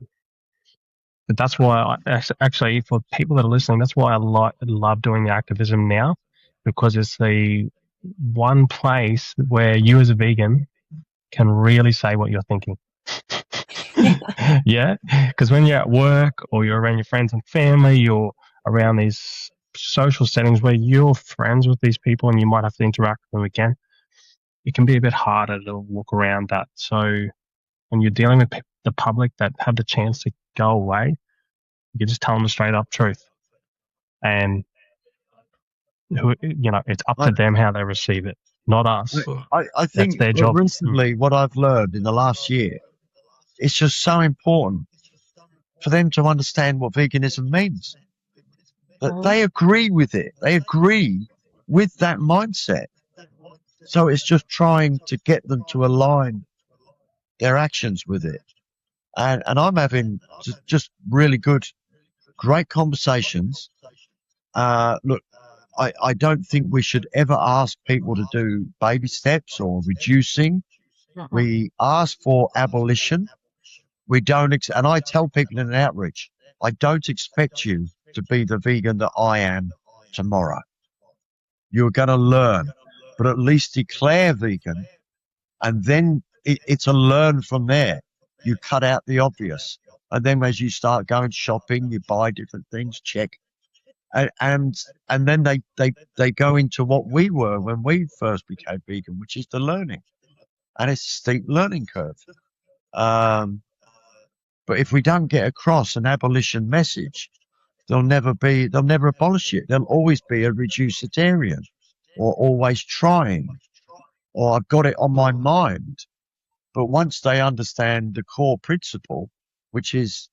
But that's why actually for people that are listening, that's why I love doing the activism now, because it's the one place where you as a vegan can really say what you're thinking. Yeah, because when you're at work or you're around your friends and family, you're around these social settings where you're friends with these people and you might have to interact with them again, it can be a bit harder to walk around that. So when you're dealing with the public that have the chance to go away, you just tell them the straight up truth. And, it's up to them how they receive it, not us. I think their job. Recently what I've learned in the last year, it's just so important for them to understand what veganism means. That they agree with it. They agree with that mindset. So it's just trying to get them to align their actions with it. And I'm having just really great conversations. Look, I don't think we should ever ask people to do baby steps or reducing. We ask for abolition. We don't, and I tell people in an outreach, I don't expect you to be the vegan that I am tomorrow. You're going to learn, but at least declare vegan, and then it's a learn from there. You cut out the obvious, and then as you start going shopping, you buy different things, check, and then they go into what we were when we first became vegan, which is the learning, and it's a steep learning curve. But if we don't get across an abolition message, they'll never abolish it. There'll always be a reducitarian, or always trying, or I've got it on my mind. But once they understand the core principle, which is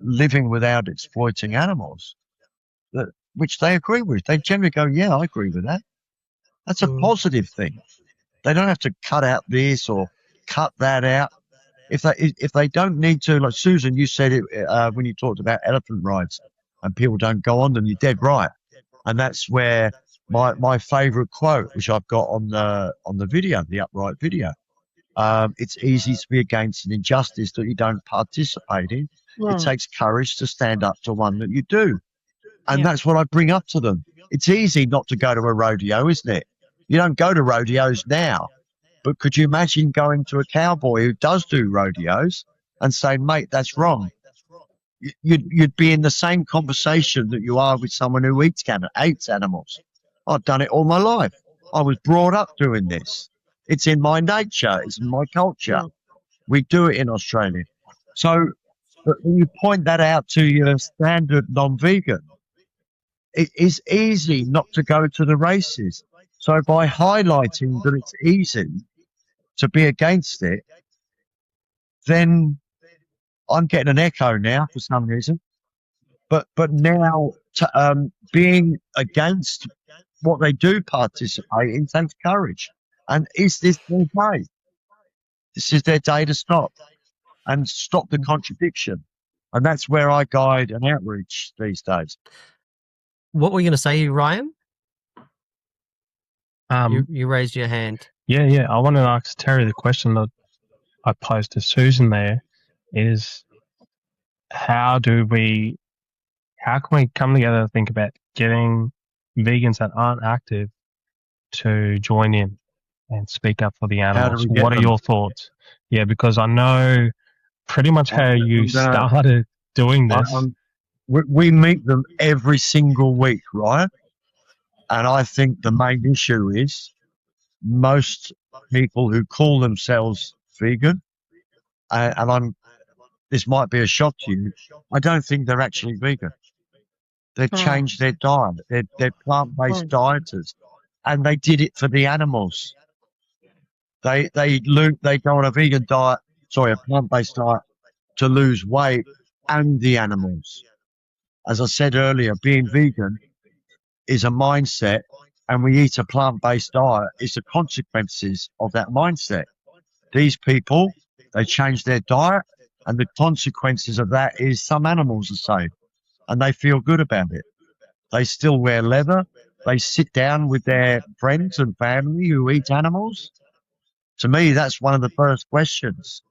living without exploiting animals, which they agree with, they generally go, yeah, I agree with that. That's a positive thing. They don't have to cut out this or cut that out. If they don't need to, like Susan, you said it when you talked about elephant rides and people don't go on them, you're dead right. And that's where my favourite quote, which I've got on the video, the upright video, it's easy to be against an injustice that you don't participate in. It takes courage to stand up to one that you do. And that's what I bring up to them. It's easy not to go to a rodeo, isn't it? You don't go to rodeos now. But could you imagine going to a cowboy who does do rodeos and saying, mate, that's wrong? You'd be in the same conversation that you are with someone who eats animals. I've done it all my life. I was brought up doing this. It's in my nature. It's in my culture. We do it in Australia. So when you point that out to your standard non-vegan, it is easy not to go to the races. So by highlighting that it's easy to be against it, then I'm getting an echo now for some reason. But now being against what they do participate in takes courage. And is this their day? This is their day to stop and stop the contradiction. And that's where I guide an outreach these days. What were you going to say, Ryan? You raised your hand. Yeah. I want to ask Terry the question that I posed to Susan there is how can we come together to think about getting vegans that aren't active to join in and speak up for the animals? What are your thoughts? Yeah, because I know pretty much how you started doing this. We meet them every single week, right? And I think the main issue is most people who call themselves vegan, and this might be a shock to you, I don't think they're actually vegan. They've changed their diet. They're plant-based dieters, and they did it for the animals. They go on a a plant-based diet to lose weight and the animals. As I said earlier, being vegan is a mindset, and we eat a plant-based diet. It's the consequences of that mindset. These people, they change their diet, and the consequences of that is some animals are saved, and they feel good about it. They still wear leather. They sit down with their friends and family who eat animals. To me, that's one of the first questions.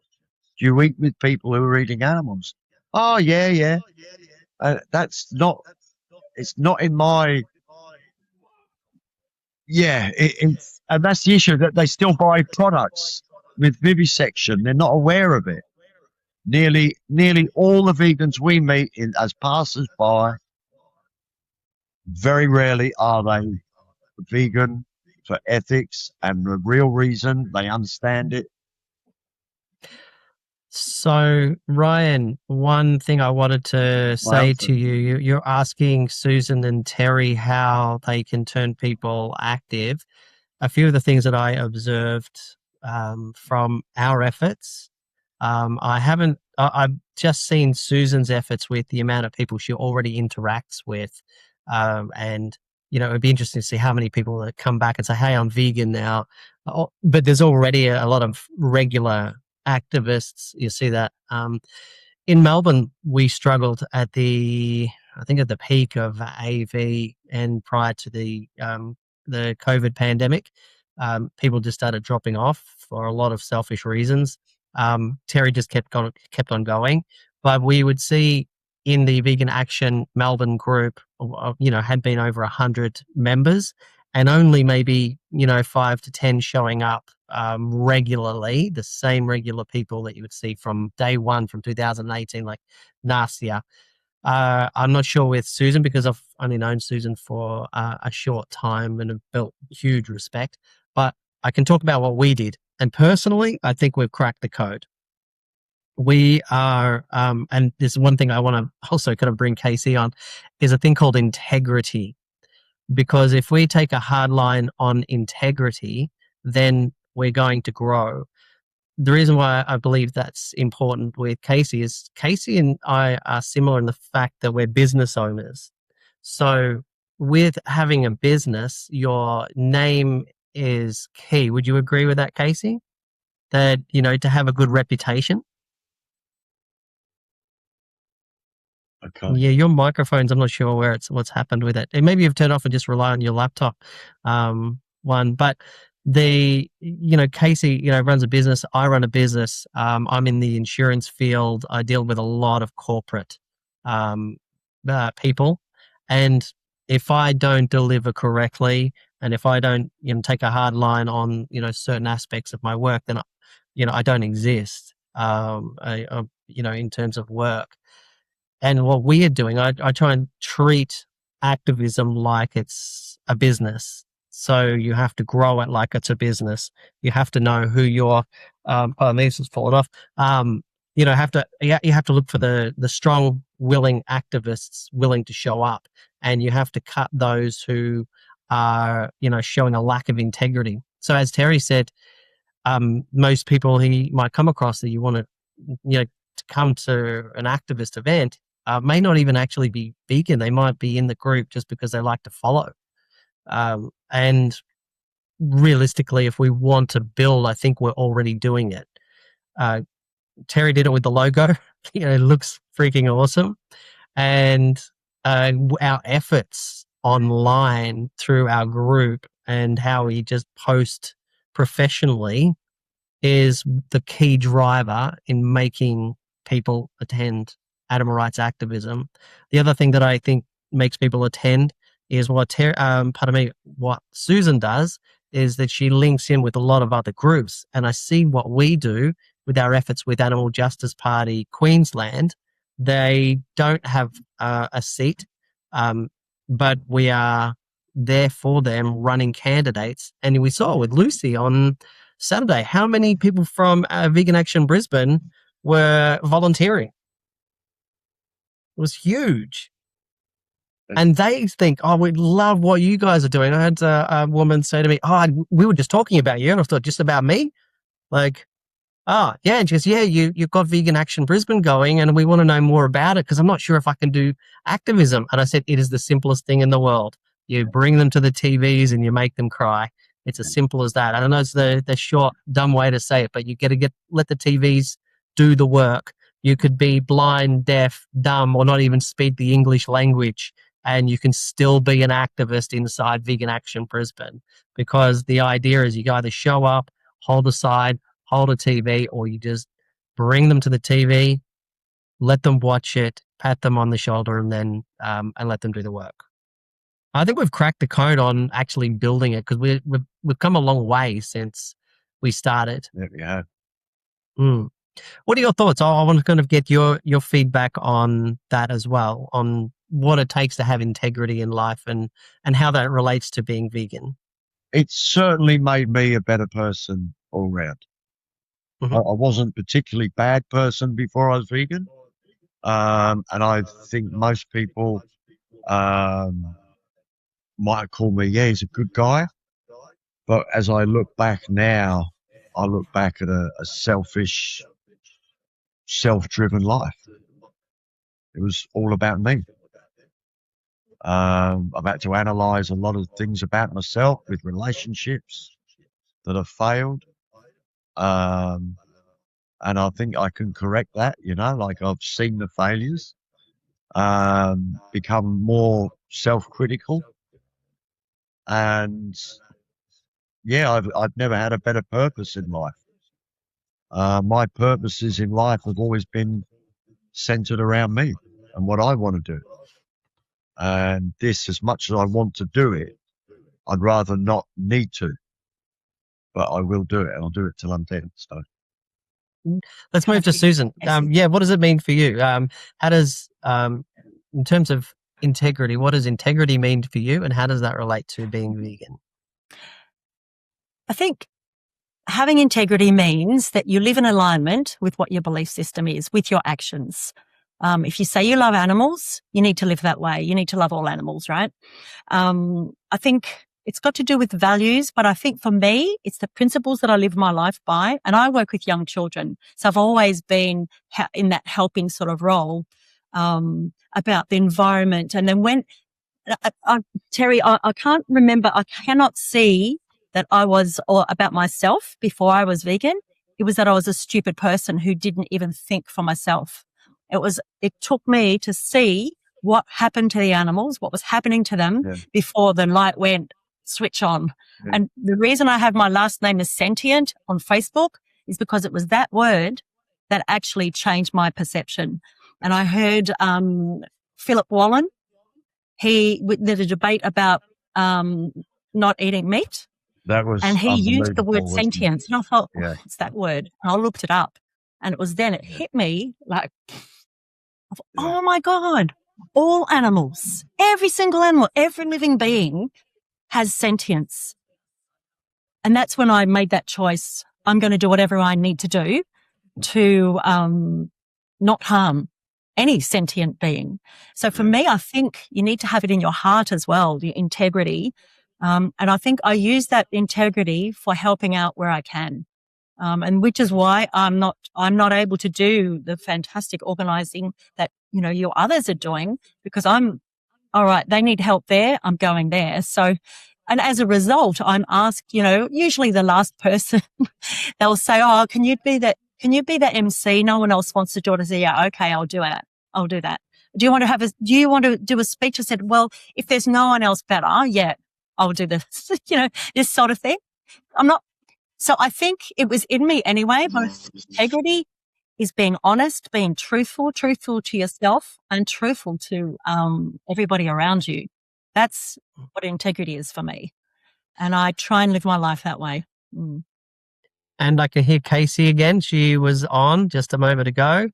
Do you eat with people who are eating animals? Oh, yeah. It's not in my... Yeah, and that's the issue, that they still buy products with vivisection. They're not aware of it. Nearly all the vegans we meet as passers-by, very rarely are they vegan for ethics and the real reason. They understand it. So, Ryan, one thing I wanted to say to you, you're asking Susan and Terry how they can turn people active. A few of the things that I observed from our efforts, I've just seen Susan's efforts with the amount of people she already interacts with. And, it'd be interesting to see how many people that come back and say, hey, I'm vegan now. But there's already a lot of regular activists. You see that in Melbourne, we struggled at the peak of AV and prior to the COVID pandemic. people just started dropping off for a lot of selfish reasons. Terry just kept on going, but we would see in the Vegan Action Melbourne group, had been over 100 members, and only maybe 5 to 10 showing up regularly. The same regular people that you would see from day one from 2018, like Nasia. I'm not sure with Susan because I've only known Susan for a short time and have built huge respect. But I can talk about what we did. And personally, I think we've cracked the code. We are, and this is one thing I want to also kind of bring Casey on, is a thing called integrity. Because if we take a hard line on integrity, then we're going to grow. The reason why I believe that's important with Casey is Casey and I are similar in the fact that we're business owners. So with having a business, your name is key. Would you agree with that, Casey? That, to have a good reputation? Okay. Yeah, your microphones, I'm not sure what's happened with it. And maybe you've turned off and just rely on your laptop one. But Casey, runs a business. I run a business. I'm in the insurance field. I deal with a lot of corporate people. And if I don't deliver correctly, and if I don't, take a hard line on, certain aspects of my work, then, I don't exist, in terms of work. And what we are doing, I try and treat activism like it's a business. So you have to grow it like it's a business. You have to know who your, this has fallen off. You have to look for the strong, willing activists willing to show up, and you have to cut those who are, showing a lack of integrity. So as Terry said, most people he might come across that you want to come to an activist event may not even actually be vegan. They might be in the group just because they like to follow. And realistically, if we want to build, I think we're already doing it. Terry did it with the logo. It looks freaking awesome. And our efforts online through our group and how we just post professionally is the key driver in making people attend animal rights activism. The other thing that I think makes people attend is what Susan does is that she links in with a lot of other groups. And I see what we do with our efforts with Animal Justice Party Queensland. They don't have a seat, but we are there for them running candidates. And we saw with Lucy on Saturday how many people from Vegan Action Brisbane were volunteering. It was huge. And they think, oh, we love what you guys are doing. I had a woman say to me, we were just talking about you. And I thought, just about me? Like, yeah. And she goes, yeah, you've got Vegan Action Brisbane going and we want to know more about it because I'm not sure if I can do activism. And I said, it is the simplest thing in the world. You bring them to the TVs and you make them cry. It's as simple as that. I know it's the short, dumb way to say it, but you got to let the TVs do the work. You could be blind, deaf, dumb, or not even speak the English language, and you can still be an activist inside Vegan Action Brisbane, because the idea is you either show up, hold a side, hold a TV, or you just bring them to the TV, let them watch it, pat them on the shoulder, and then and let them do the work. I think we've cracked the code on actually building it because we've come a long way since we started. Yeah, we have. What are your thoughts? I want to kind of get your feedback on that as well, on what it takes to have integrity in life and how that relates to being vegan. It certainly made me a better person all round. Mhm. I wasn't a particularly bad person before I was vegan. And I think most people might call me, yeah, he's a good guy. But as I look back now, I look back at a selfish, self-driven life. It was all about me. I've had to analyze a lot of things about myself with relationships that have failed. And I think I can correct that, like I've seen the failures, become more self-critical, and I've never had a better purpose in life. My purposes in life have always been centered around me and what I want to do. And this, as much as I want to do it, I'd rather not need to, but I will do it, and I'll do it till I'm dead. So Let's move to Susan. What does it mean for you? How does, in terms of integrity, what does integrity mean for you, and how does that relate to being vegan? I think having integrity means that you live in alignment with what your belief system is, with your actions. If you say you love animals, you need to live that way. You need to love all animals, right? I think it's got to do with values, but I think for me, it's the principles that I live my life by. And I work with young children. So I've always been in that helping sort of role, about the environment. And then when, Terry, I can't remember, I cannot see that I was or about myself before I was vegan. It was that I was a stupid person who didn't even think for myself. It took me to see what happened to the animals, what was happening to them before the light went switch on. Yeah. And the reason I have my last name as sentient on Facebook is because it was that word that actually changed my perception. And I heard, Philip Wallen, he did a debate about, not eating meat. That was, and he used the word sentience. And I thought, it's that word. And I looked it up, and it was then it hit me like, oh my God, all animals, every single animal, every living being has sentience. And that's when I made that choice. I'm going to do whatever I need to do to not harm any sentient being. So for me, I think you need to have it in your heart as well, the integrity. And I think I use that integrity for helping out where I can. And which is why I'm not able to do the fantastic organizing that, your others are doing, because I'm all right. They need help there. I'm going there. So, and as a result, I'm asked, usually the last person, they'll say, oh, can you be that MC? No one else wants to do it. I say, yeah, okay, I'll do it. I'll do that. Do you want to do a speech? I said, well, if there's no one else better, I'll do this, this sort of thing. So I think it was in me anyway, but integrity is being honest, being truthful to yourself and truthful to everybody around you. That's what integrity is for me. And I try and live my life that way. Mm. And I can hear Casey again. She was on just a moment ago.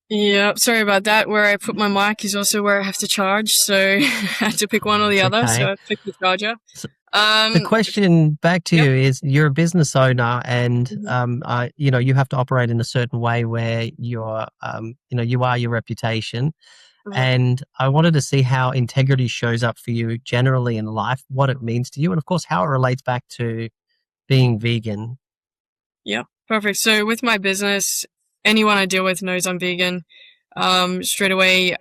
Yeah, sorry about that. Where I put my mic is also where I have to charge. So I had to pick one or the other. So I picked the charger. The question back to you is, you're a business owner, and you have to operate in a certain way where you're you are your reputation. Mm-hmm. And I wanted to see how integrity shows up for you generally in life, what it means to you, and of course how it relates back to being vegan. Yeah, perfect. So with my business, anyone I deal with knows I'm vegan. Straight away,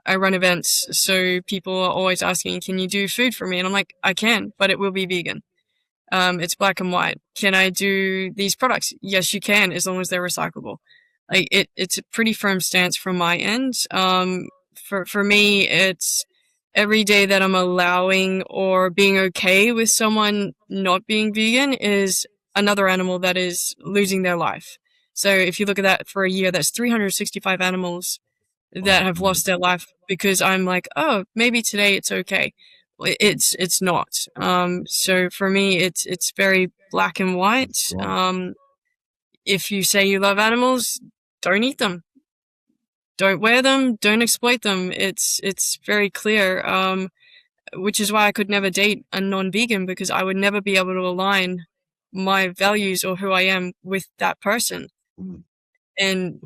I run events, so people are always asking, can you do food for me? And I'm like, I can, but it will be vegan. It's black and white. Can I do these products? Yes, you can, as long as they're recyclable. Like it's a pretty firm stance from my end. For me, it's every day that I'm allowing or being okay with someone not being vegan is another animal that is losing their life. So if you look at that for a year, that's 365 animals that have lost their life because I'm like, oh, maybe today it's okay. It's not. So for me, it's very black and white. If you say you love animals, don't eat them. Don't wear them. Don't exploit them. It's very clear. Which is why I could never date a non-vegan, because I would never be able to align my values or who I am with that person. And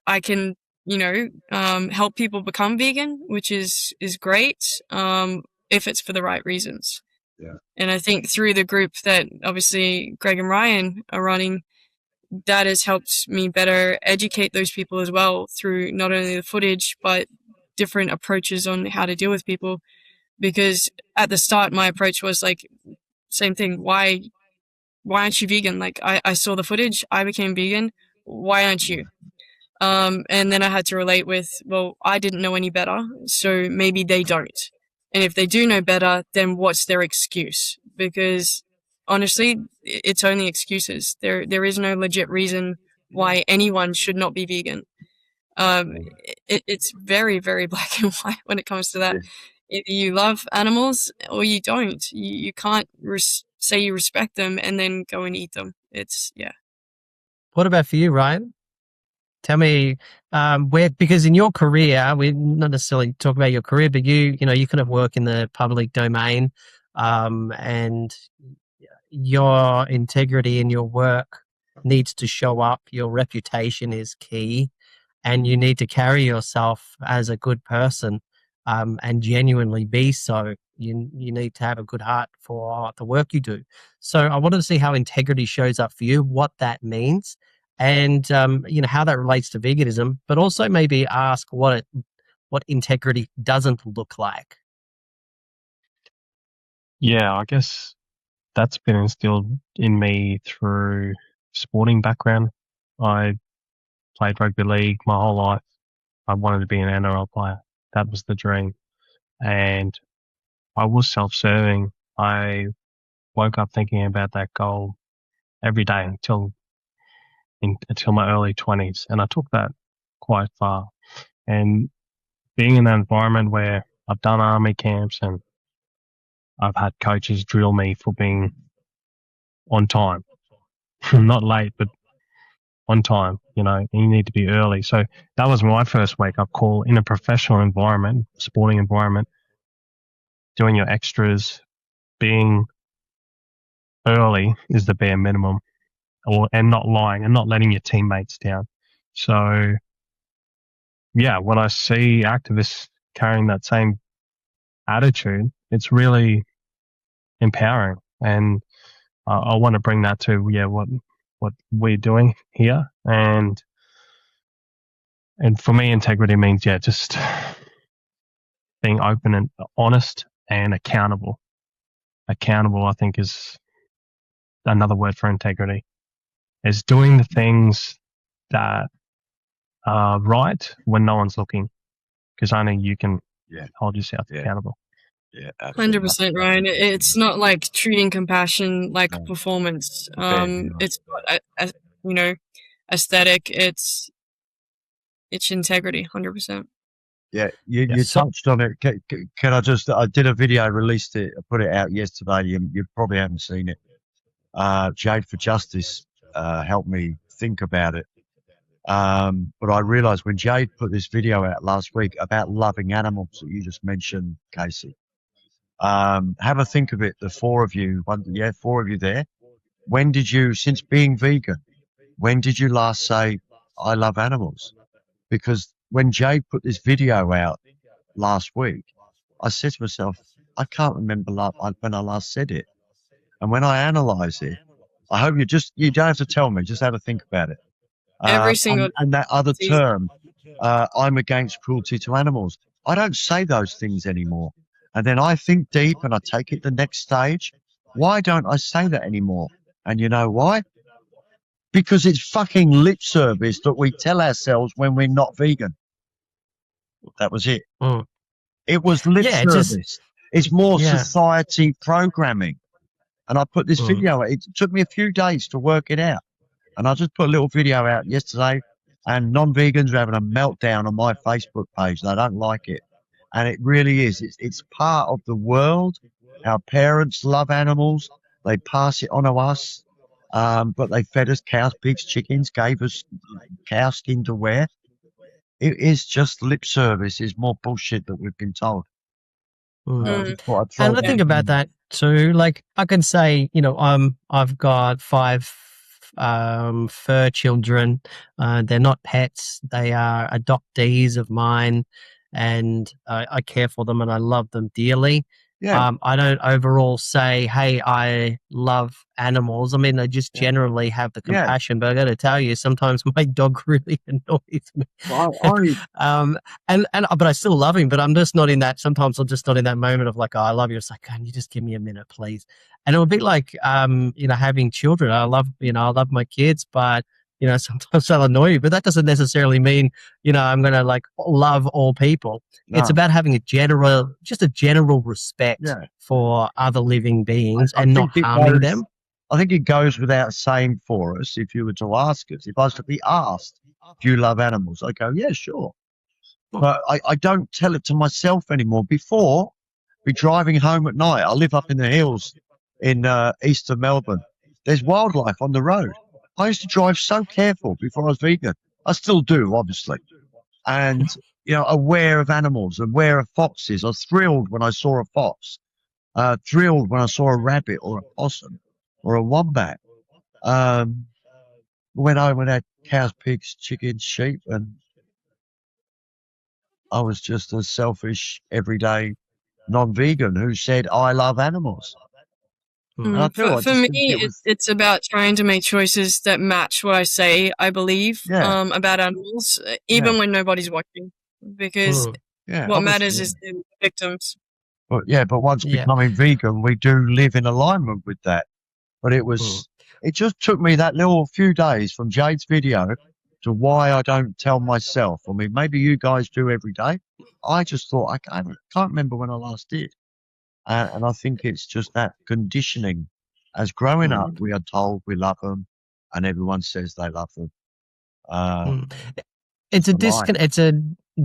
I can, help people become vegan, which is great, if it's for the right reasons. Yeah. And I think through the group that obviously Greg and Ryan are running, that has helped me better educate those people as well through not only the footage, but different approaches on how to deal with people. Because at the start, my approach was like, same thing. Why aren't you vegan? Like I saw the footage, I became vegan. Why aren't you? And then I had to relate with, well, I didn't know any better, so maybe they don't. And if they do know better, then what's their excuse? Because honestly, it's only excuses. There is no legit reason why anyone should not be vegan. It's very, very black and white when it comes to that. Either you love animals or you don't. You can't say you respect them and then go and eat them. What about for you, Ryan? Tell me where, because in your career, we're not necessarily talk about your career, but you kind of work in the public domain, and your integrity in your work needs to show up. Your reputation is key, and you need to carry yourself as a good person, and genuinely be so. You need to have a good heart for the work you do. So I wanted to see how integrity shows up for you, what that means, and how that relates to veganism, but also maybe ask what integrity doesn't look like. Yeah, I guess that's been instilled in me through sporting background. I played rugby league my whole life. I wanted to be an NRL player. That was the dream. And I was self-serving. I woke up thinking about that goal every day until my early 20s. And I took that quite far. And being in an environment where I've done army camps and I've had coaches drill me for being on time, not late, but on time, and you need to be early. So that was my first wake-up call in a professional environment, sporting environment, doing your extras, being early is the bare minimum, and not lying and not letting your teammates down. So, yeah, when I see activists carrying that same attitude, it's really empowering. And I want to bring that to, what we're doing here. And for me, integrity means, just being open and honest and accountable. Accountable, I think, is another word for integrity. Is doing the things that are right when no one's looking, because only you can hold yourself accountable. Yeah, absolutely. 100%, Ryan. It's not like treating compassion like a performance. It's not, aesthetic. It's integrity, 100%. Yeah, you touched on it. Can I did a video, released it, put it out yesterday. You probably haven't seen it. Jade for Justice helped me think about it. But I realised when Jade put this video out last week about loving animals that you just mentioned, Casey, have a think of it, the four of you there. When did you, since being vegan, when did you last say, I love animals? Because when Jade put this video out last week, I said to myself, I can't remember when I last said it. And when I analyse it, I hope you don't have to tell me, just have a think about it. Every single and that other term, I'm against cruelty to animals. I don't say those things anymore. And then I think deep and I take it the next stage. Why don't I say that anymore? And you know why? Because it's fucking lip service that we tell ourselves when we're not vegan. That was it. It was lip service. It's more society programming. And I put this video out. It took me a few days to work it out. And I just put a little video out yesterday, and non-vegans are having a meltdown on my Facebook page. They don't like it. And it really is. It's part of the world. Our parents love animals. They pass it on to us. But they fed us cows, pigs, chickens, gave us cow skin to wear. It is just lip service. It's more bullshit that we've been told. And I think about that too. Like I can say, I've got 5 fur children. They're not pets. They are adoptees of mine, and I care for them and I love them dearly. Yeah. I don't overall say, hey, I love animals. I mean, I just generally have the compassion, but I got to tell you, sometimes my dog really annoys me. But I still love him, but I'm just not in that. Sometimes I'm just not in that moment of like, oh, I love you. It's like, can you just give me a minute, please? And it would be like, having children. I love my kids, but sometimes they'll annoy you, but that doesn't necessarily mean, I'm going to like love all people. No. It's about having a general respect for other living beings and not harming them. I think it goes without saying for us, if you were to ask us, if I was to be asked, do you love animals? I go, yeah, sure. But I don't tell it to myself anymore. Before, be driving home at night. I live up in the hills in east of Melbourne. There's wildlife on the road. I used to drive so careful before I was vegan. I still do, obviously. And, aware of animals, aware of foxes. I was thrilled when I saw a fox, thrilled when I saw a rabbit or a possum or a wombat. Went home and had cows, pigs, chickens, sheep, and I was just a selfish, everyday non-vegan who said, I love animals. And I do. I For just me, think it was, it's about trying to make choices that match what I say I believe yeah, about animals, yeah, even when nobody's watching, because Mm. yeah, what obviously, matters yeah. is the victims. But once Yeah. becoming vegan, we do live in alignment with that. But it just took me that little few days from Jade's video to why I don't tell myself. I mean, maybe you guys do every day. I just thought, I can't remember when I last did. And I think it's just that conditioning. As growing up, we are told we love them, and everyone says they love them. Mm. It's a a lie. it's a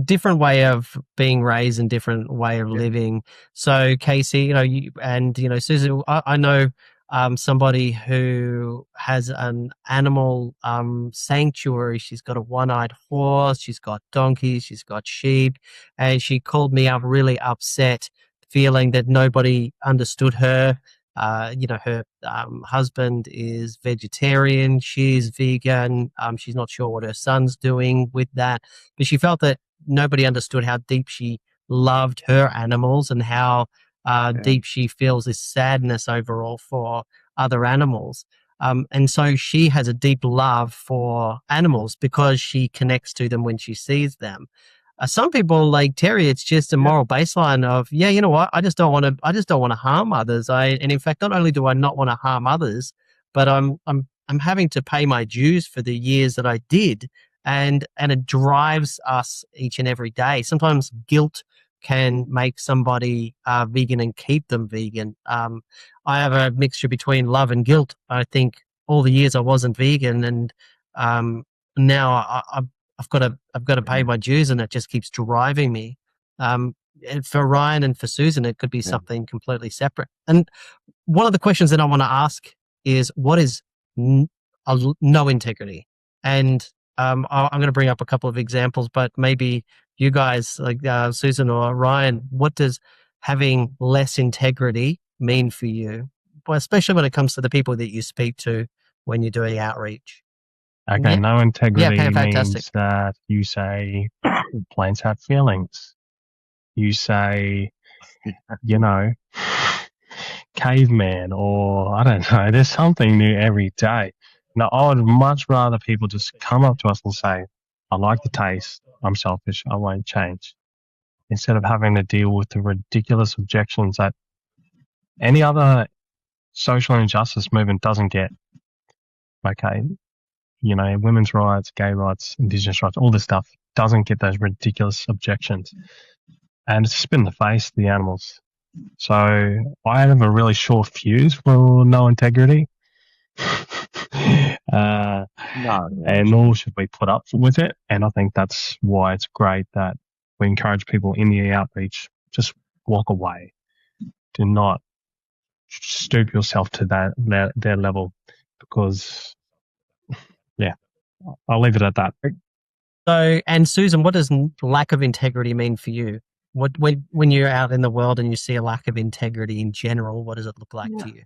different way of being raised and different way of Yeah. living. So Casey, Susan, I know somebody who has an animal sanctuary. She's got a one-eyed horse, she's got donkeys, she's got sheep, and she called me up really upset, feeling that nobody understood her. Her husband is vegetarian, she's vegan, she's not sure what her son's doing with that, but she felt that nobody understood how deep she loved her animals and how deep she feels this sadness overall for other animals. And so she has a deep love for animals because she connects to them when she sees them. Some people like Terry, it's just a moral baseline of, you know what, I just don't want to harm others. And in fact, not only do I not want to harm others, but I'm having to pay my dues for the years that I did. And it drives us each and every day. Sometimes guilt can make somebody vegan and keep them vegan. I have a mixture between love and guilt. I think all the years I wasn't vegan, and now I've got to pay my dues, and it just keeps driving me. And for Ryan and for Susan, it could be something completely separate. And one of the questions that I want to ask is, what is no integrity? And I'm going to bring up a couple of examples, but maybe you guys, like Susan or Ryan, what does having less integrity mean for you? Well, especially when it comes to the people that you speak to when you're doing outreach. Okay, no integrity fantastic. means that you say plants have feelings. You say, caveman, or I don't know, there's something new every day. Now, I would much rather people just come up to us and say, I like the taste, I'm selfish, I won't change. Instead of having to deal with the ridiculous objections that any other social injustice movement doesn't get. Okay, women's rights, gay rights, Indigenous rights, all this stuff doesn't get those ridiculous objections. And it's spit in the face of the animals. So I have a really short fuse for no integrity. No. And nor should we put up with it. And I think that's why it's great that we encourage people in the outreach, just walk away. Do not stoop yourself to their level, because I'll leave it at that. So, and Susan, what does lack of integrity mean for you? When you're out in the world and you see a lack of integrity in general, what does it look like to you?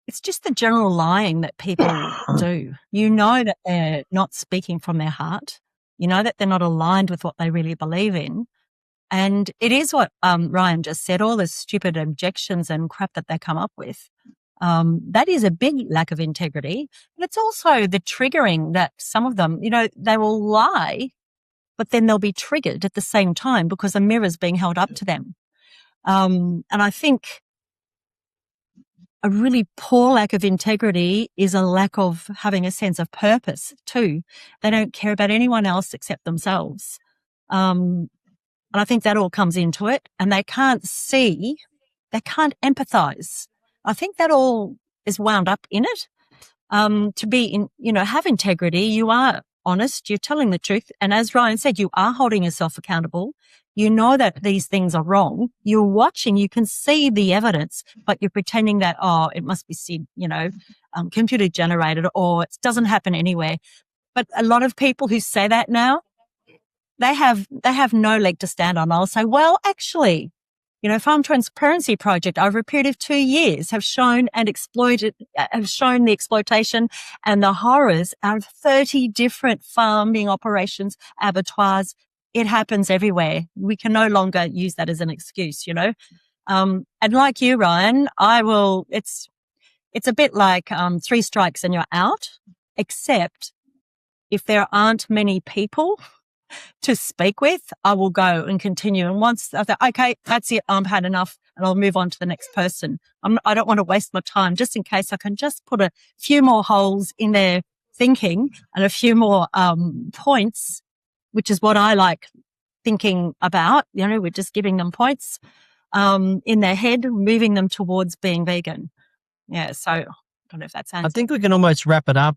It's just the general lying that people do. You know that they're not speaking from their heart. You know that they're not aligned with what they really believe in. And it is what Ryan just said, all the stupid objections and crap that they come up with. That is a big lack of integrity. But it's also the triggering that some of them, they will lie, but then they'll be triggered at the same time because a mirror's being held up to them. And I think a really poor lack of integrity is a lack of having a sense of purpose too. They don't care about anyone else except themselves. And I think that all comes into it, and they can't empathize. I think that all is wound up in it. To be in, have integrity, you are honest, you're telling the truth. And as Ryan said, you are holding yourself accountable. You know that these things are wrong. You're watching, you can see the evidence, but you're pretending that, it must be, computer generated, or it doesn't happen anywhere. But a lot of people who say that now, they have no leg to stand on. I'll say, well, actually, Farm Transparency Project over a period of 2 years have shown the exploitation and the horrors out of 30 different farming operations, abattoirs. It happens everywhere. We can no longer use that as an excuse, And like you, Ryan, it's a bit like 3 strikes and you're out, except if there aren't many people to speak with, I will go and continue. And once I thought, okay, that's it, I've had enough, and I'll move on to the next person. I don't want to waste my time, just in case I can just put a few more holes in their thinking and a few more points, which is what I like thinking about. We're just giving them points in their head, moving them towards being vegan. Yeah, so I don't know if that sounds... I think we can almost wrap it up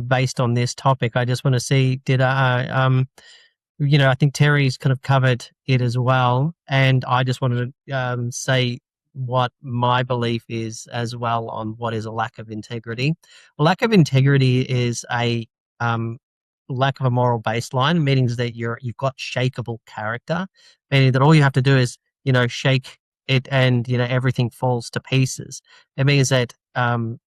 based on this topic. I just want to see, I think Terry's kind of covered it as well. And I just wanted to say what my belief is as well on what is a lack of integrity. A lack of integrity is a lack of a moral baseline, meaning that you've got shakeable character, meaning that all you have to do is, shake it and, everything falls to pieces. It means that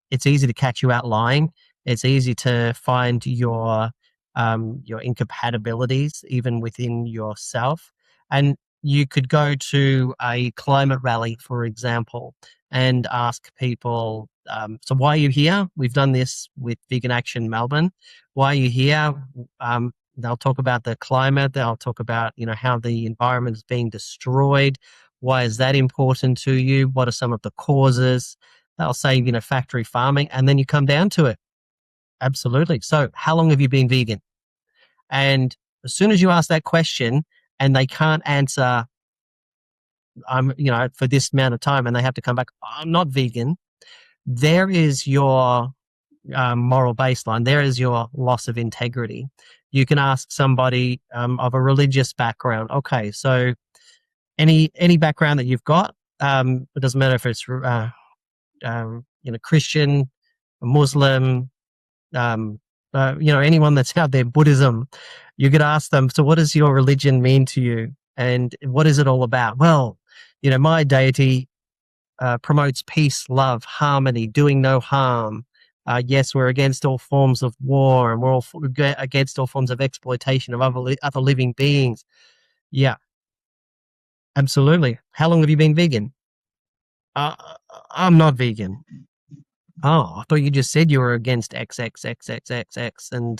it's easy to catch you out lying. It's easy to find your incompatibilities even within yourself. And you could go to a climate rally, for example, and ask people, so why are you here? We've done this with Vegan Action Melbourne. Why are you here? They'll talk about the climate. They'll talk about, how the environment is being destroyed. Why is that important to you? What are some of the causes? They'll say, factory farming, and then you come down to it. Absolutely. So how long have you been vegan? And as soon as you ask that question and they can't answer, for this amount of time, and they have to come back, I'm not vegan, there is your moral baseline. There is your loss of integrity. You can ask somebody of a religious background. Okay, so any background that you've got, it doesn't matter if it's Christian, Muslim, anyone that's out there, Buddhism, you could ask them, so what does your religion mean to you? And what is it all about? Well, my deity promotes peace, love, harmony, doing no harm. Yes, we're against all forms of war, and we're all against all forms of exploitation of other living beings. Yeah, absolutely. How long have you been vegan? I'm not vegan. Oh, I thought you just said you were against XXXXXX, and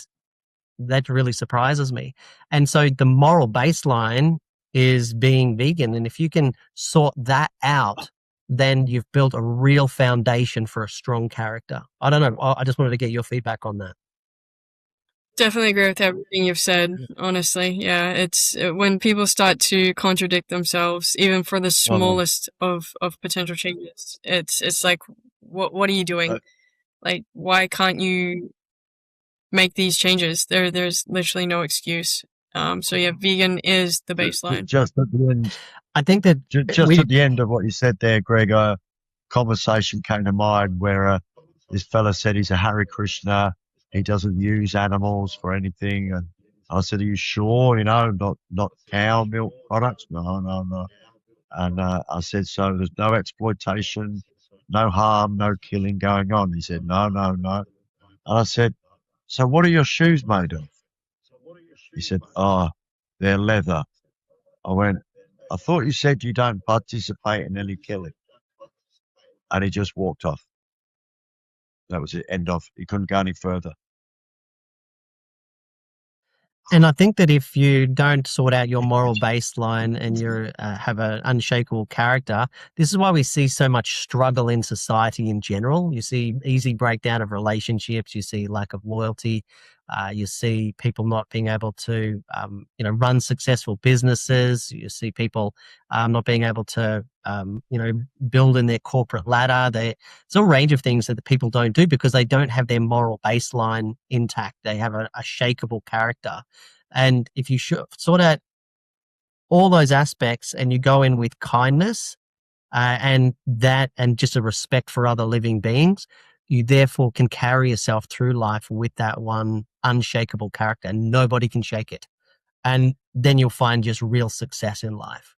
that really surprises me. And so the moral baseline is being vegan. And if you can sort that out, then you've built a real foundation for a strong character. I don't know. I just wanted to get your feedback on that. Definitely agree with everything you've said, honestly. Yeah, it's when people start to contradict themselves, even for the smallest of potential changes, it's like, what are you doing? Like, why can't you make these changes? There's literally no excuse. So yeah, vegan is the baseline. Just at the end, I think that at the end of what you said there, Greg, a conversation came to mind where this fella said he's a Hare Krishna. He doesn't use animals for anything. And I said, are you sure, not cow milk products? No. And I said, so there's no exploitation, no harm, no killing going on. He said, no. And I said, so what are your shoes made of? He said, they're leather. I went, I thought you said you don't participate in any killing. And he just walked off. That was it, end of. He couldn't go any further. And I think that if you don't sort out your moral baseline and you have an unshakable character, this is why we see so much struggle in society in general. You see easy breakdown of relationships. You see lack of loyalty You see people not being able to, run successful businesses. You see people not being able to, build in their corporate ladder. There's a range of things that the people don't do because they don't have their moral baseline intact. They have a shakeable character. And if you sort out all those aspects and you go in with kindness and just a respect for other living beings, you therefore can carry yourself through life with that one unshakable character. Nobody can shake it. And then you'll find just real success in life.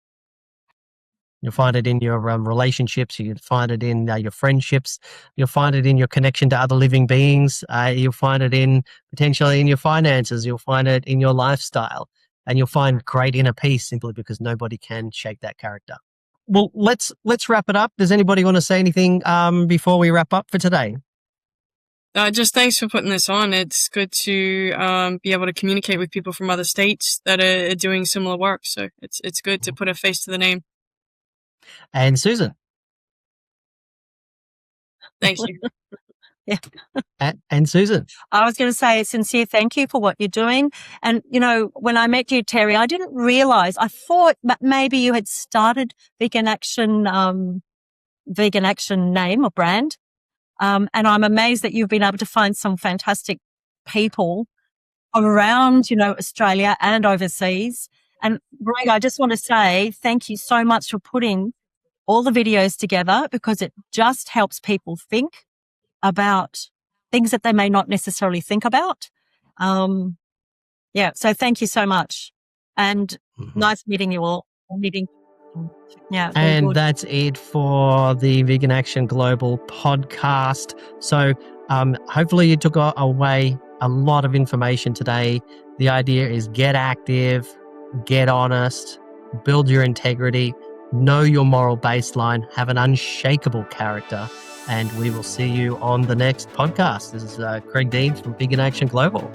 You'll find it in your relationships. You'll find it in your friendships. You'll find it in your connection to other living beings. You'll find it potentially in your finances. You'll find it in your lifestyle. And you'll find great inner peace simply because nobody can shake that character. Well, let's wrap it up. Does anybody want to say anything before we wrap up for today? Just thanks for putting this on. It's good to be able to communicate with people from other states that are doing similar work. So it's good to put a face to the name. And Susan. Thank you. Yeah. And Susan. I was going to say a sincere thank you for what you're doing. And, when I met you, Terry, I didn't realize, I thought maybe you had started Vegan Action name or brand. And I'm amazed that you've been able to find some fantastic people around, Australia and overseas. And Greg, I just want to say thank you so much for putting all the videos together because it just helps people think about things that they may not necessarily think about. So thank you so much. And nice meeting you all. And that's it for the Vegan Action Global podcast. So hopefully you took away a lot of information today. The idea is get active, get honest, build your integrity, know your moral baseline, have an unshakable character, and we will see you on the next podcast. This is Craig Dean from Vegan Action Global.